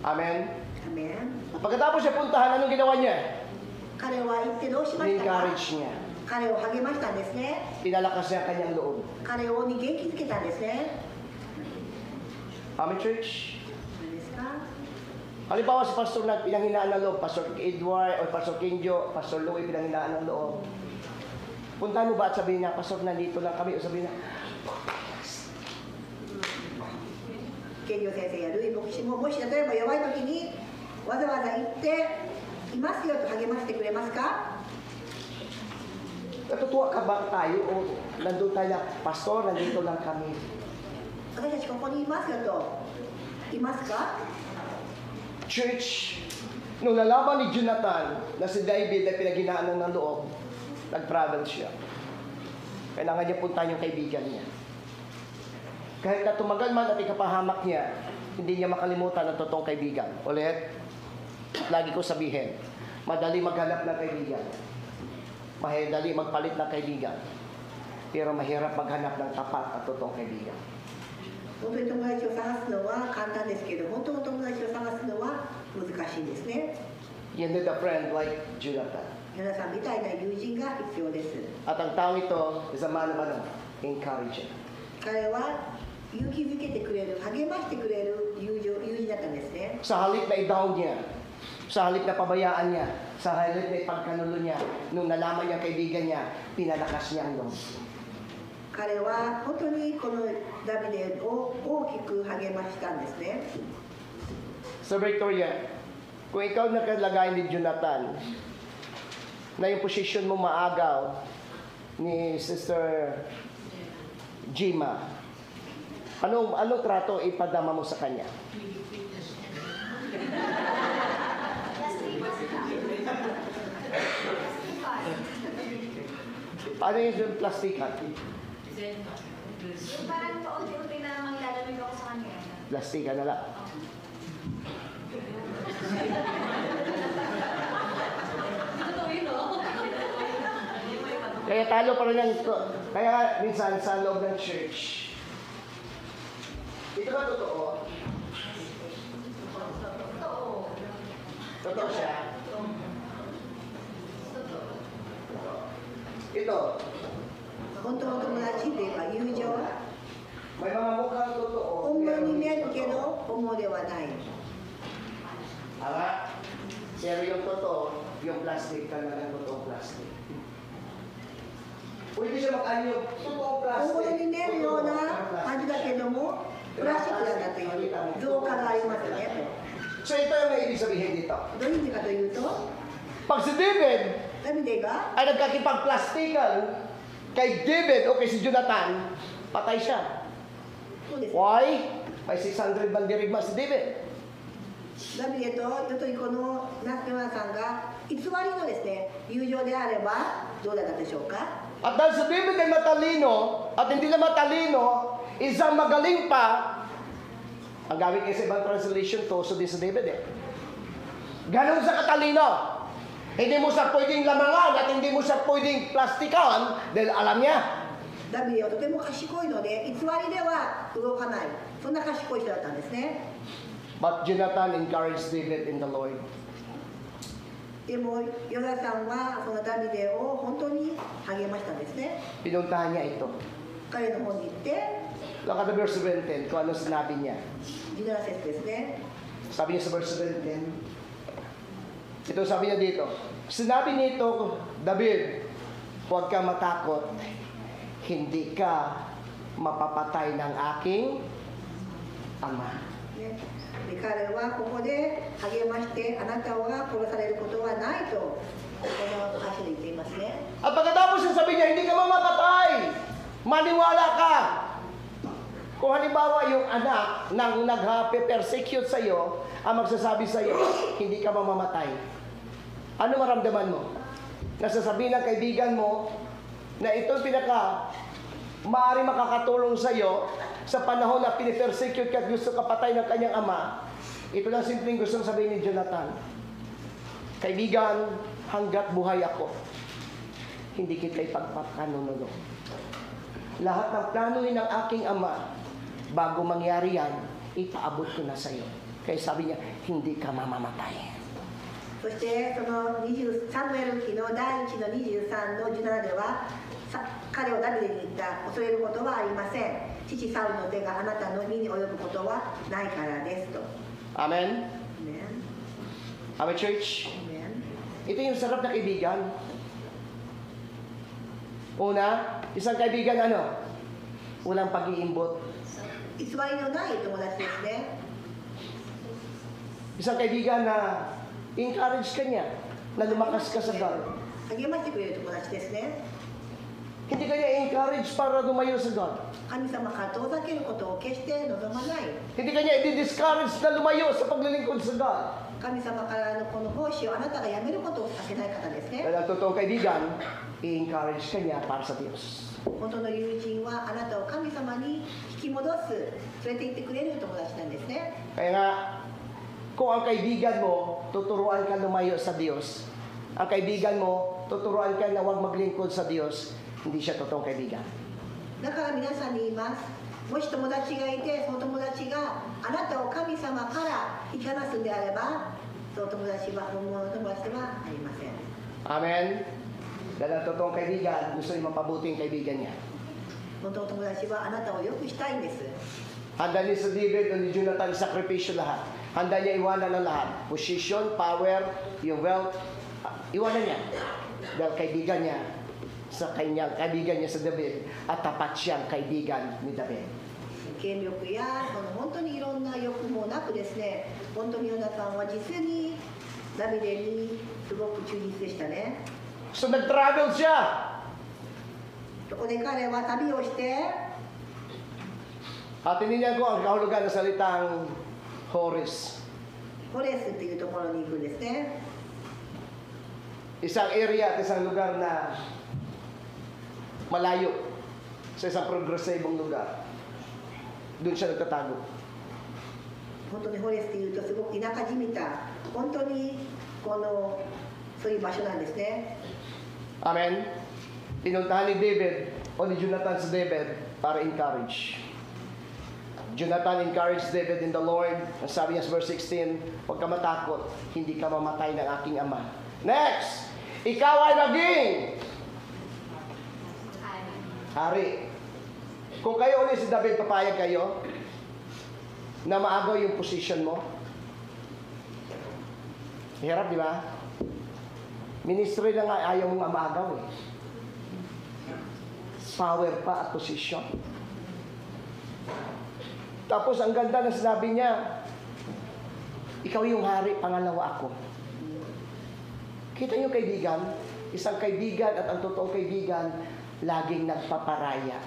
Amen? Amen. Pagkatapos siya puntahan, anong ginawa niya? 彼は行ってどうしましたか？ Ni-encourage niya. 彼を励ましたんですね。 Pinalakas niya ang kanyang loob. 彼を元気づけたんですね。 Amen, church? 何ですか？ Halimbawa si Pastor Nat, pinanghinaan ng loob, Pastor Edward, o Pastor Kinjo, Pastor Louie, pinanghinaan ng loob. Puntahan mo ba at sabihin niya, Pastor, nandito lang kami, o sabihin niya, 健常先生やルイ牧師ももし例えば弱い時にわざわざ行っていますよと励ましてくれますか？ natutuwa ka ba tayo o nandun tayo na, Pastor, nandito lang kami. 私たちここにいますよといますか？ Church, nung nalaman ni Jonathan na si David ay pinaghinaan ng loob, nag-travel siya. Kailangan niya puntahan yung kaibigan niya. Kahit na tumagal man at ikapahamak niya, hindi niya makalimutan ang totoong kaibigan. Ulit, lagi ko sabihin, madali maghanap ng kaibigan. Madali magpalit ng kaibigan. Pero mahirap maghanap ng tapat at totoong kaibigan. 本当に友達を探すのは簡単ですけど、本当の友達を探すのは難しいんですね。 You need a friend like Jonathan. 皆さんみたいな友人が必要です。 At ang taong ito is a man of encouraging. 彼は勇気づけてくれる、励ましてくれる友人だったんですね。 Sa halip na i-down niya, sa halip na pabayaan niya, sa halip na ipagkanulo niya, nung nalaman niya kaibigan niya, pinalakas niya ang loob. 彼は本当にこのダビデを大きく励ましたんですね。Sir Victoria, kung ikaw nakalagay ni Jonathan, na yung posisyon mo maagaw ni Sister Jima, anong trato ipadama mo sa kanya? Paano yung plastikan? Yung parang paunti-unti na namang ilalamig ako sa kanya. Plastikan na lang. Kaya talo pa rin kaya minsan sa loob ng church. Ito ba totoo? Totoo siya? Ito. 本当の友達っていうか友情 May mga mukhang totoo. 本物に見えるけど本物ではない Tama? Pero yung totoo, yung plastic talagang totoo plastic. Pwede siya mag-anyo, totoo 本 plastic. 物に見えるような感じだけどもプラスチックなんだという増加がありますね So ito yung may ibig sabihin dito. どういう意味かというと Pag si David ダビデが ay nagkakipag-plastikan kay David o kay si Jonathan, patay siya. そうです Why? May 600 bandirigma si David. ダビデとヨトリコのナスケマさんが偽りのですね友情であればどうだったでしょうか At dahil si David ay matalino at hindi na matalino, isang magaling pa, ang gamit niya sa ibang translation, toso din sa David eh. Ganun sa katalino. Hindi mo siya pwedeng lamangan at hindi mo siya pwedeng plastikan dahil alam niya. ダビデはとても賢いので偽りでは動かないそんな賢い人だったんですね But Jonathan encouraged David in the Lord. でもヨナさんはそのダビデを本当に励ましたんですね Pinuntahan niya ito. 彼の方に行って Look at the verse 17 kung ano sinabi niya. 17節ですね Sabi niya sa verse 17, ito sabi niya dito, sinabi nito, David, huwag kang matakot, hindi ka mapapatay ng aking ama. ねで彼はここで励ましてあなたは殺されることはないとこの箇所で言っていますね At pagkatapos yung sabi niya, hindi ka mamapatay, maniwala ka. Kung halimbawa yung anak nang nag-persecute sa iyo, ang magsasabi sa iyo, hindi ka mamamatay. Ano maramdaman mo? Nasasabihin ng kaibigan mo na itong maaari makakatulong sa iyo sa panahon na pinipersecute ka at gusto ka patay ng kanyang ama. Ito lang simpleng gustong sabihin ni Jonathan. Kaibigan, hanggat buhay ako, hindi kita ipagpakanununo. Lahat ng planuhin ng aking ama, bago mangyari yan, ipaabot ko na sa iyo. Kaya sabi niya, hindi ka mamamatay. そしてそのサムエル記の第1の23の17では彼をダビデに言った恐れることはありません父サウルの手があなたの身に及ぶことはないからですと Amen? Amen. Amen, church? Amen. Ito yung sarap na kaibigan. Una, isang kaibigan walang pag-iimbot. 偽りのない友達ですね Isang kaibigan na encourage ka niya na lumakas ka sa God. 励ましてくれる友達ですね Hindi ka niya encourage para lumayo sa God. 神様から遠ざけることを決して望まない Hindi ka niya i-discourage na lumayo sa paglilingkod sa God. 神様からのこの奉仕をあなたがやめることをさせない方ですね Dahil ang totoong kaibigan, i-encourage ka niya para sa Diyos. 本当の友人はあなたを神様に引き戻す連れて行ってくれる友達なんですね Kaya nga, kung ang kaibigan mo, tuturuan ka lumayo sa Diyos. Ang kaibigan mo, tuturuan ka na huwag maglingkod sa Diyos. Hindi siya totoong kaibigan. だから皆さんに言いますもし友達がいてその友達があなたを神様から引き離すんであればその友達は本物の友達ではありません Amen? Dahil ang totoong kaibigan, gusto niya mapabuti yung kaibigan niya. 本当の友達はあなたをよくしたいんです Handa niya sa David o ni Jonathan sakripisyo lahat. Handa niya iwanan ng lahat. Position, power, yung wealth. Iwanan niya. Dahil kaibigan niya sa kanyang, kaibigan niya sa David at tapat siyang kaibigan ni David. 権力やこの本当にいろんな欲もなくですね、本当にヨナタンは実にダビデにすごく忠実でしたね。 So nag-travel siya. そこで彼は旅をして、 At tinignan ko ang kahulugan ng salitang Hores. ホレスっていうところに行くんですね。 Isang area at isang lugar na malayo sa isang progresibong lugar. Doon siya nagtatago. 本当にホレスっていうとすごく田舎じみた本当にそういう場所なんですね。 Amen? Pinuntahan ni David o ni Jonathan sa David para encourage. Jonathan encouraged David in the Lord. Ang sabi niya sa verse 16, huwag ka matakot, hindi ka mamatay ng aking ama. Next! Ikaw ay naging hari. Kung kayo ulit si David, papayag kayo na maagaw yung position mo. Hirap, di ba? Ministry na nga ayaw mong maagaw eh. Power pa at position. Tapos ang ganda na sinabi niya, ikaw yung hari, pangalawa ako. Kita niyo kaibigan, isang kaibigan at ang totoong kaibigan, laging nagpaparaya.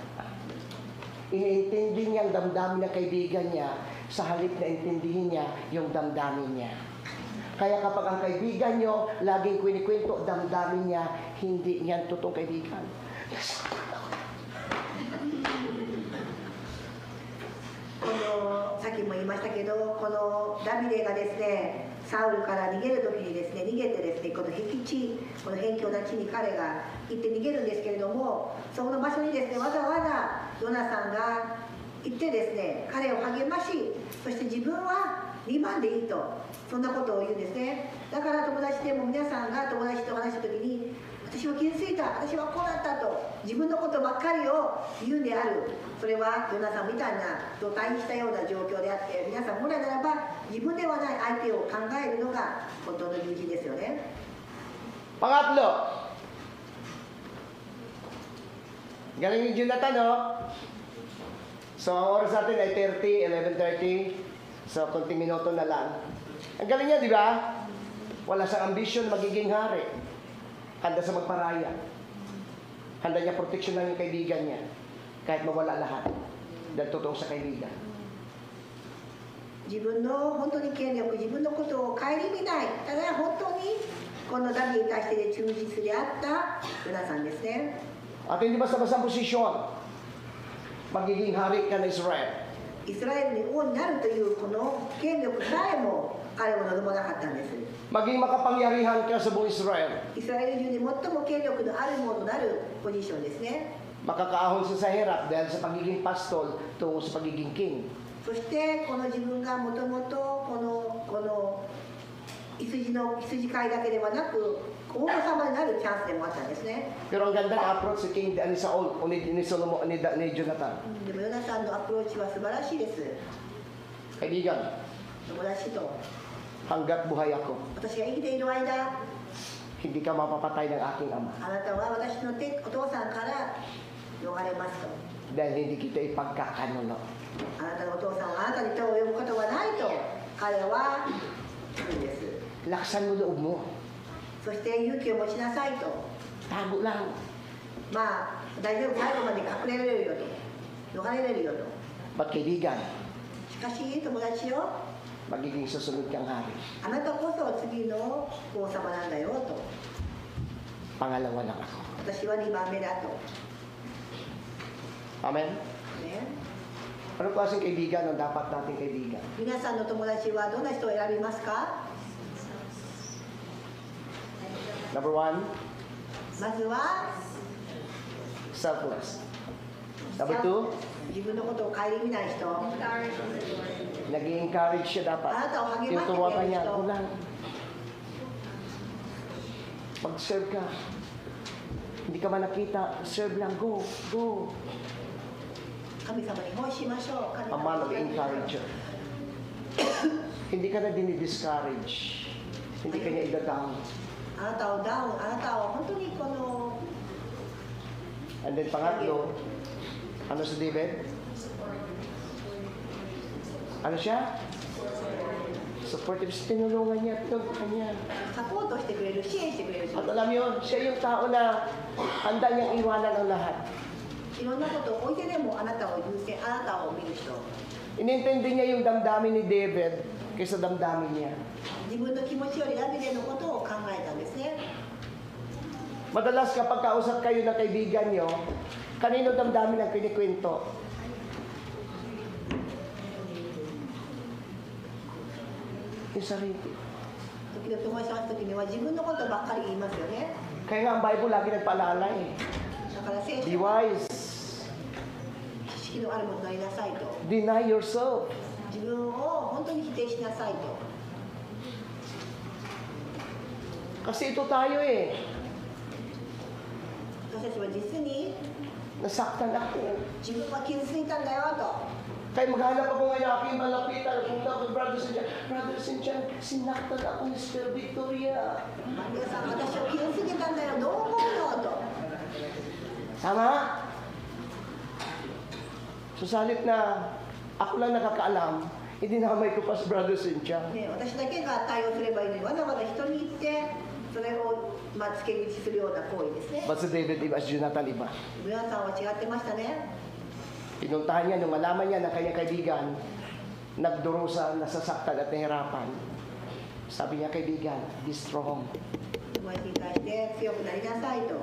Iniintindi niya ang damdamin ng kaibigan niya sa halip na intindihin niya yung damdamin niya. Kaya kapag ang kaibigan niyo, laging kwinikwento damdamin niya, hindi niyan totoong kaibigan. さっきも言いましたけど、このダビデがですね、サウルから逃げる時にですね、逃げてですね、この僻地、この辺境な地に彼が行って逃げるんですけれども、そこの場所にですね、わざわざヨナさんが行ってですね、彼を励まし、そして自分は2番でいいと、そんなことを言うんですね。だから友達でも皆さんが友達と話した時に、私は傷ついた、私はこうだったと自分のことばっかりを言うんである。それはヨナさんみたいな土台にしたような状況であって、皆さん本来ならば自分ではない相手を考えるのが本当の友人ですよね。 Pangatlo, galing yung Jonathan, no? So, ang oras natin ay 11:30. So, konting minuto na lang. Ang galing niya, di ba? Wala siyang ambisyon magiging hari. Handa sa magparaya. Handa niya proteksyonan yung kaibigan niya. Kahit mawala lahat. Dahil totoo sa kaibigan. 自分の本当に権力、自分のことを顧みない、ただ本当にこのダビデに対して忠実であったヨナさんですね。 At hindi basta-basta posisyon. Magiging hari ka ng Israel. イスラエルに王になるというこの権力さえも彼は望まなかったんです。 Maging makapangyarihan ka sa buong Israel. イスラエル中で最も権力のあるものなるポジションですね。 Makakaahon siya sa hirap dahil sa pagiging pastol tungo sa pagiging king. そしてこの自分がもともとこの羊飼いだけではなく王様になるチャンスでもあったんですね。 Pero ang ganda ng approach si King ni Saul o ni Solomon ni Jonathan. でもヨナさんのアプローチは素晴らしいです。 Kaibigan, 友達と hanggat buhay ako, 私が生きている間、 hindi ka mapapatay ng aking ama. あなたは私のお父さんから逃れますと。 Dahil hindi kita ipagkakanuno. あなたのお父さんはあなたに手を及ぶことはないと彼は言うんです。 Laksan mo loob mo. そして勇気を持ちなさいと。 Tago lang. まあ大丈夫、最後まで隠れられるよと、逃れれるよと。 Ba't kaibigan, しかし友達よ、 magiging susunod kang hari. あなたこそ次の王様なんだよと。 Pangalawa lang ako. 私は2番目だと。 Amen? ね、 Ano klaseng kaibigan ang dapat nating kaibigan? 皆さんの友達はどんな人を選びますか？ Number 1, まずは selfless. Number 2, 自分のことを顧みない人。 nag-i-encourage siya dapat. Ah, tao, hagi ba? Tinutuwa ka niya, Ito. ako lang. Pag-serve ka, hindi ka man nakita, serve lang, go, go. 神様に奉仕しましょう。神 A 様 man of に encourager. Hindi ka na dinidiscourage. Hindi ka niya ida-down. あなたをダウン、あなたを本当にこの And then pangatlo, ano si David? Ano siya? Supportive. Tinulungan niya, tinulungan niya. サポートしてくれる、支援してくれる人 At alam niyo, siya yung tao na handa niyang iwanan ang lahat. いろんなことを置いてでもあなたを優先、あなたを見る人 Inintindi niya yung damdamin ni David kaysa damdamin niya. 自分の気持ちよりダビデのことを考えたんですね Madalas kapag kausap kayo ng kaibigan niyo, kanino damdamin ang kinikwento? Yung sarili. 時々友達と話す時には自分のことばっかり言いますよね Kaya nga ang Bible lagi nagpaalala eh. だから聖 Be 書は wise. 知識のあるものになりなさいと Deny yourself. 自分を本当に否定しなさいと Kasi ito tayo eh. 私たちは実に Nasaktan ako. 自分は傷ついたんだよと Kaya maghanap ako ngayon aking malapitan. Punta ko, Brother Sinjan. Brother Sinjan, sinaktan ako ni Sister Victoria. 皆さん私を傷つけたんだよどう思うのと Tama? Susalit na ako lang nakakaalam, hindi nakamay ko pa sa Brother Sinjan. ね、私だけが対応すればいいのにわざわざ人に言ってそれを、付け口するような行為ですね But si David iba, si Jonathan iba. 皆さんは違ってましたね Pinuntahan niya nung malaman niya na kanyang kaibigan, nagdurusa, nasasaktan at nahirapan. Sabi niya, kaibigan, be strong. 友達に対して強くなりなさいと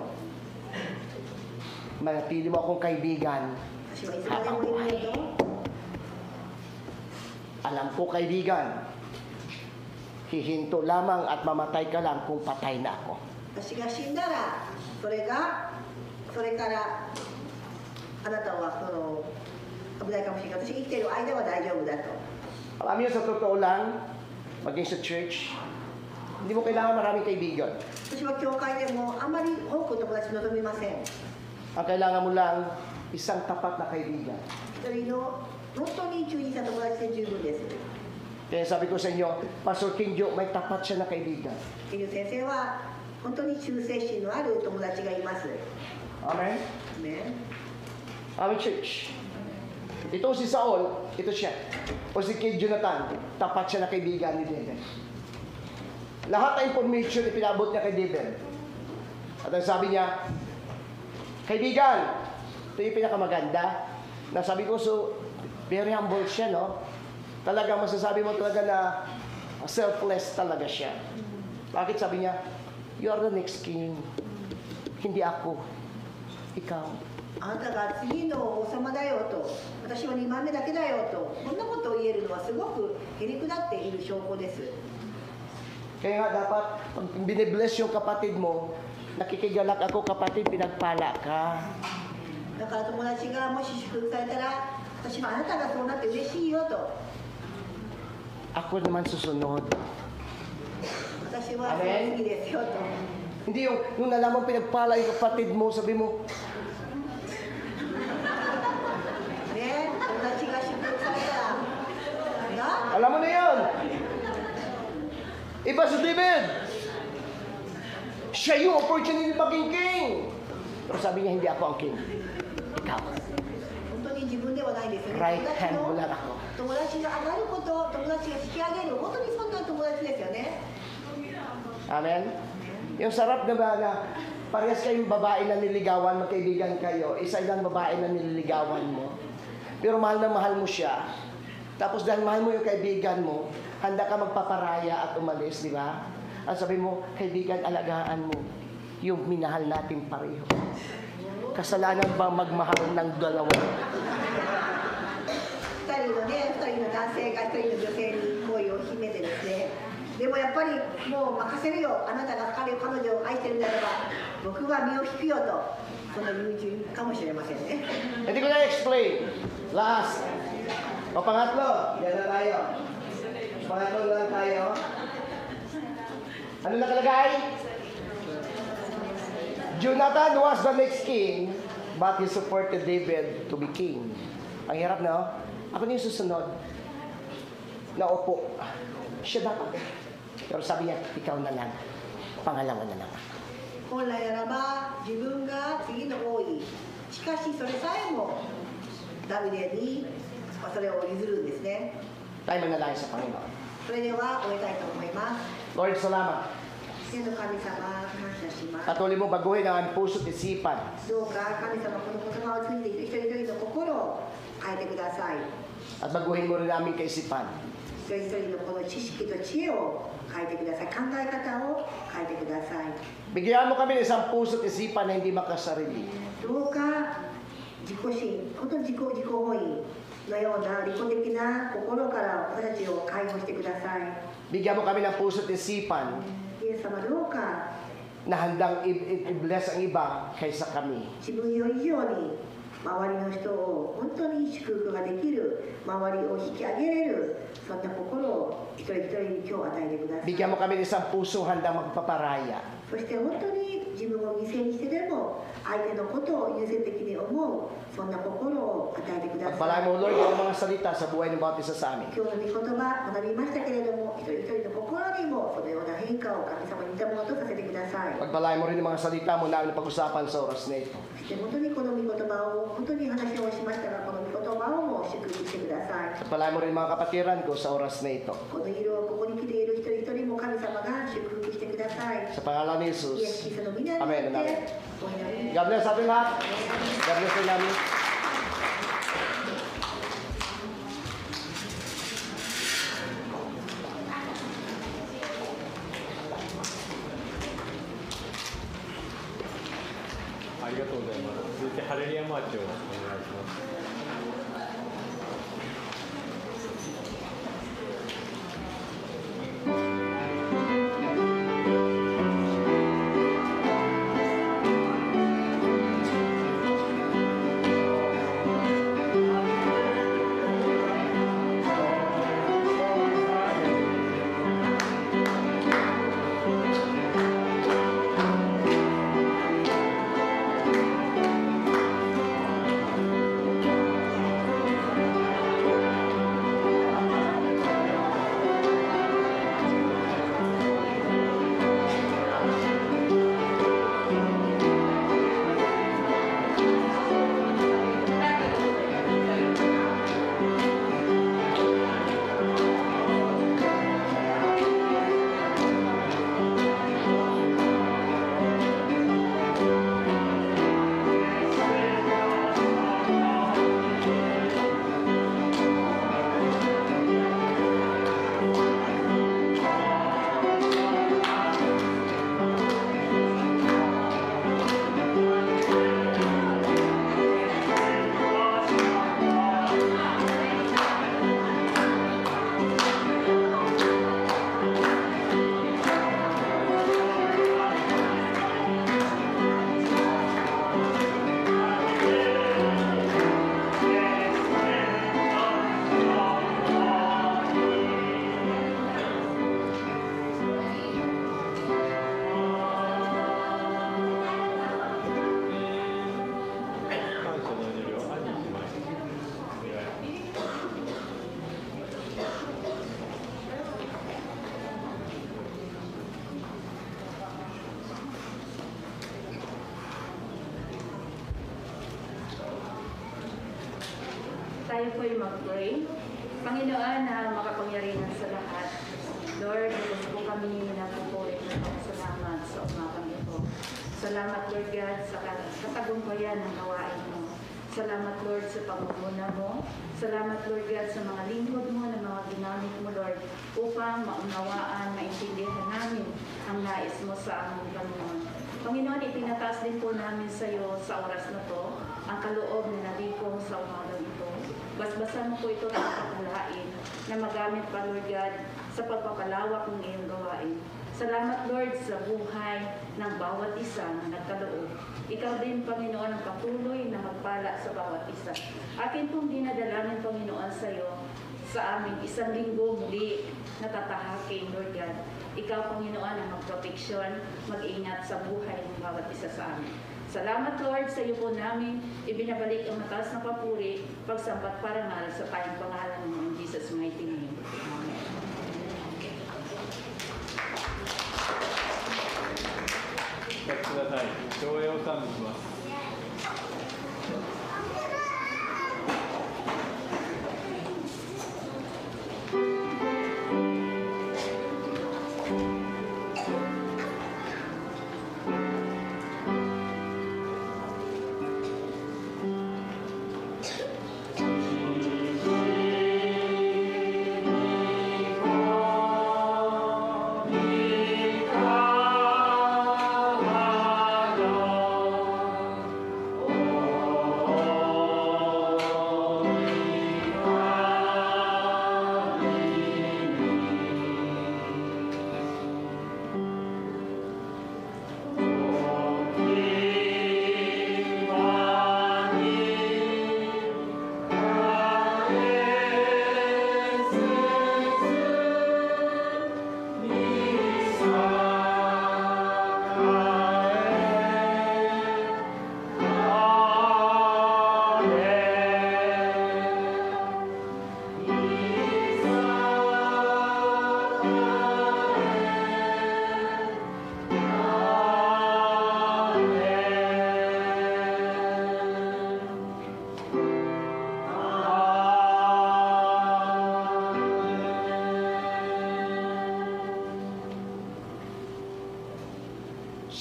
Manatili mo akong kaibigan. 私はいつまでもいるよと Alam ko, kaibigan, hihinto lamang at mamatay ka lang kung patay na ako. 私が死んだらそれからあなたはその危ないかもしれない私生きている間は大丈夫だと Alam niyo, sa totoo lang, maging sa church, hindi mo kailangan maraming kaibigan. 私は教会でもあまり多く友達望みません Ang kailangan mo lang, isang tapat na kaibigan. 一人の本当に忠実な友達で十分です Kaya sabi ko sa inyo, Pastor King Joe, may tapat siya na kaibigan. ケニュ先生は本当に忠誠心のある友達がいます Amen? ね Aming church. Ito si Saul, ito siya. O si King Jonathan, tapat siya na kaibigan ni David. Lahat ng information ipinabot niya kay David. At ang sabi niya, kaibigan, ito yung pinakamaganda. Nasabi ko, so, very humble siya, no? Talaga, masasabi mo talaga na selfless talaga siya. Bakit sabi niya, you are the next king. Hindi ako. Ikaw. あなたが次の王様だよと私は2番目だけだよとこんなことを言えるのはすごくへりくだっている証拠です Kaya nga dapat, pag binibless yung kapatid mo, nakikigalak ako kapatid, pinagpala ka. だから友達がもし祝福されたら私はあなたがそうなって嬉しいよと Ako naman susunod. 私はそう好きですよと Hindi yung, nung nalaman pinagpala yung kapatid mo, sabi mo, ね友達が祝福されたらが alam mo na yun. Iba si David. Siya yung opportunity maging king. Pero sabi niya, hindi ako ang king. Ikaw. 本当に自分ではないですよね Right hand mo lang ako. 友達が上がること友達が引き上げる本当にそんな友達ですよね Amen? Yung sarap na ba na parehas kayong babae na niligawan, magkaibigan kayo, isa lang babae na nililigawan mo. Pero mahal na mahal mo siya. Tapos dahil mahal mo yung kaibigan mo, handa ka magpaparaya at umalis, di ba? At sabi mo, kaibigan, alagaan mo yung minahal natin pareho. Kasalanan ba magmahal ng dalawa? 2人の男性が1人の女性に恋を秘めてですねでもやっぱりもう任せるよあなたが彼女を愛してるんであれば僕は身を引くよとその友人かもしれませんね Hindi ko na explain. Last. O pangatlo, yan na tayo. Pangatlo lang tayo. Ano nakalagay? Jonathan was the next king, but he supported David to be king. Ang hirap, no? Ako na yung susunod. Naupo. Siya dapat. Pero sabi niya, ikaw na lang. Pangalawa na lang. 本来ならば自分が次の王位しかしそれさえもダビデにそれを譲るんですね Tayo manalangin sa Panginoon. それでは終えたいと思います。 Lord, salamat. 天の神様、感謝します。 Patuloy mo baguhin ang aming puso't isipan. どうか神様、この言葉を通じて一人一人の心を変えてください。 At baguhin mo rin aming kaisipan. 一人一人のこの知識と知恵を変えてください。考え方を変えてください。 Bigyan mo kami ng isang puso't isipan na hindi makasarili. どうか自己心、本当に自己本位のような利己的な心から私たちを解放してください。 Bigyan mo kami ng puso't isipan イエス様、どうか na handang i-bless ang iba kaysa kami. 自分よ以上に周りの人を本当に祝福ができる、周りを引き上げれる、そんな心を一人一人に今日与えてください。 Bigyan mo kami ng isang pusong handang magpaparaya. そして本当に自分を犠牲にしてでも相手のことを優先的に思う、そんな心を与えてくださ Pagpalain い。 mo, Lord, ang mga salita sa buhay ng bawat isa sa amin. 今日の御言葉学びましたけれども、一人一人の心にもそのような変化を神様に似たものとさせてください。 Pagpalain mo rin ang mga salita mo na pag-usapan sa oras na ito. そして本当にこの御言葉を本当に話をしましたが、この御言葉をも祝福してください。 Pagpalain mo rin mga kapatiran ko sa oras na ito. この色をここに来ている一人一人も神様が祝福してください。 Sa pangalan ni イエス・キ Jesus. リストの皆によ Amen. ってお祈り God bless ating lahat. God bless din namin. Arigatou gozaimasu. 続いてハレルヤマーチをお願いします。Tayo po'y mag-pray. Panginoon na makapangyarihan sa lahat, Lord, gusto po kami napupuri ng salamat sa umagang ito. Salamat, Lord God, sa katagumpayan ng gawain mo. Salamat, Lord, sa pangunguna mo. Salamat, Lord God, sa mga lingkod mo na mga ginamit mo, Lord, upang maunawaan, maintindihan namin ang nais mo sa aming Panginoon. Panginoon, itinataas din po namin sa iyo sa oras na to ang kaloob na nalikong sa umagang ito. Basbasan mo po ito ng pagkakalain na magamit pa, Lord God, sa pagpapalawak ng iyong gawain. Salamat, Lord, sa buhay ng bawat isa na nagkaloob. Ikaw din, Panginoon, ang patuloy na magpala sa bawat isa. Akin pong dinadalangin, Panginoon, sa iyo sa aming isang linggo muli na tatahakin, Lord God. Ikaw, Panginoon, ang magproteksyon, mag-ingat sa buhay ng bawat isa sa amin. Salamat, Lord, sa iyo po namin ibinabalik ang mataas na papuri, pagsambat parangal sa tayong pangalan mo in Jesus' mighty name. Amen. Thank you.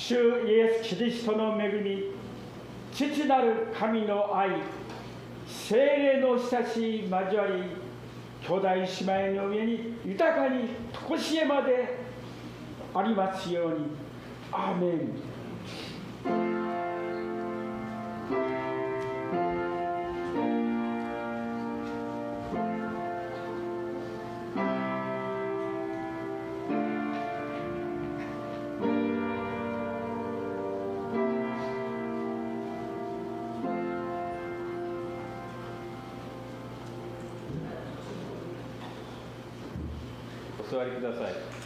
主イエス・キリストの恵み、父なる神の愛、聖霊の親しい交わり、兄弟姉妹の上に豊かに常しえまでありますように。アーメン。お座りください。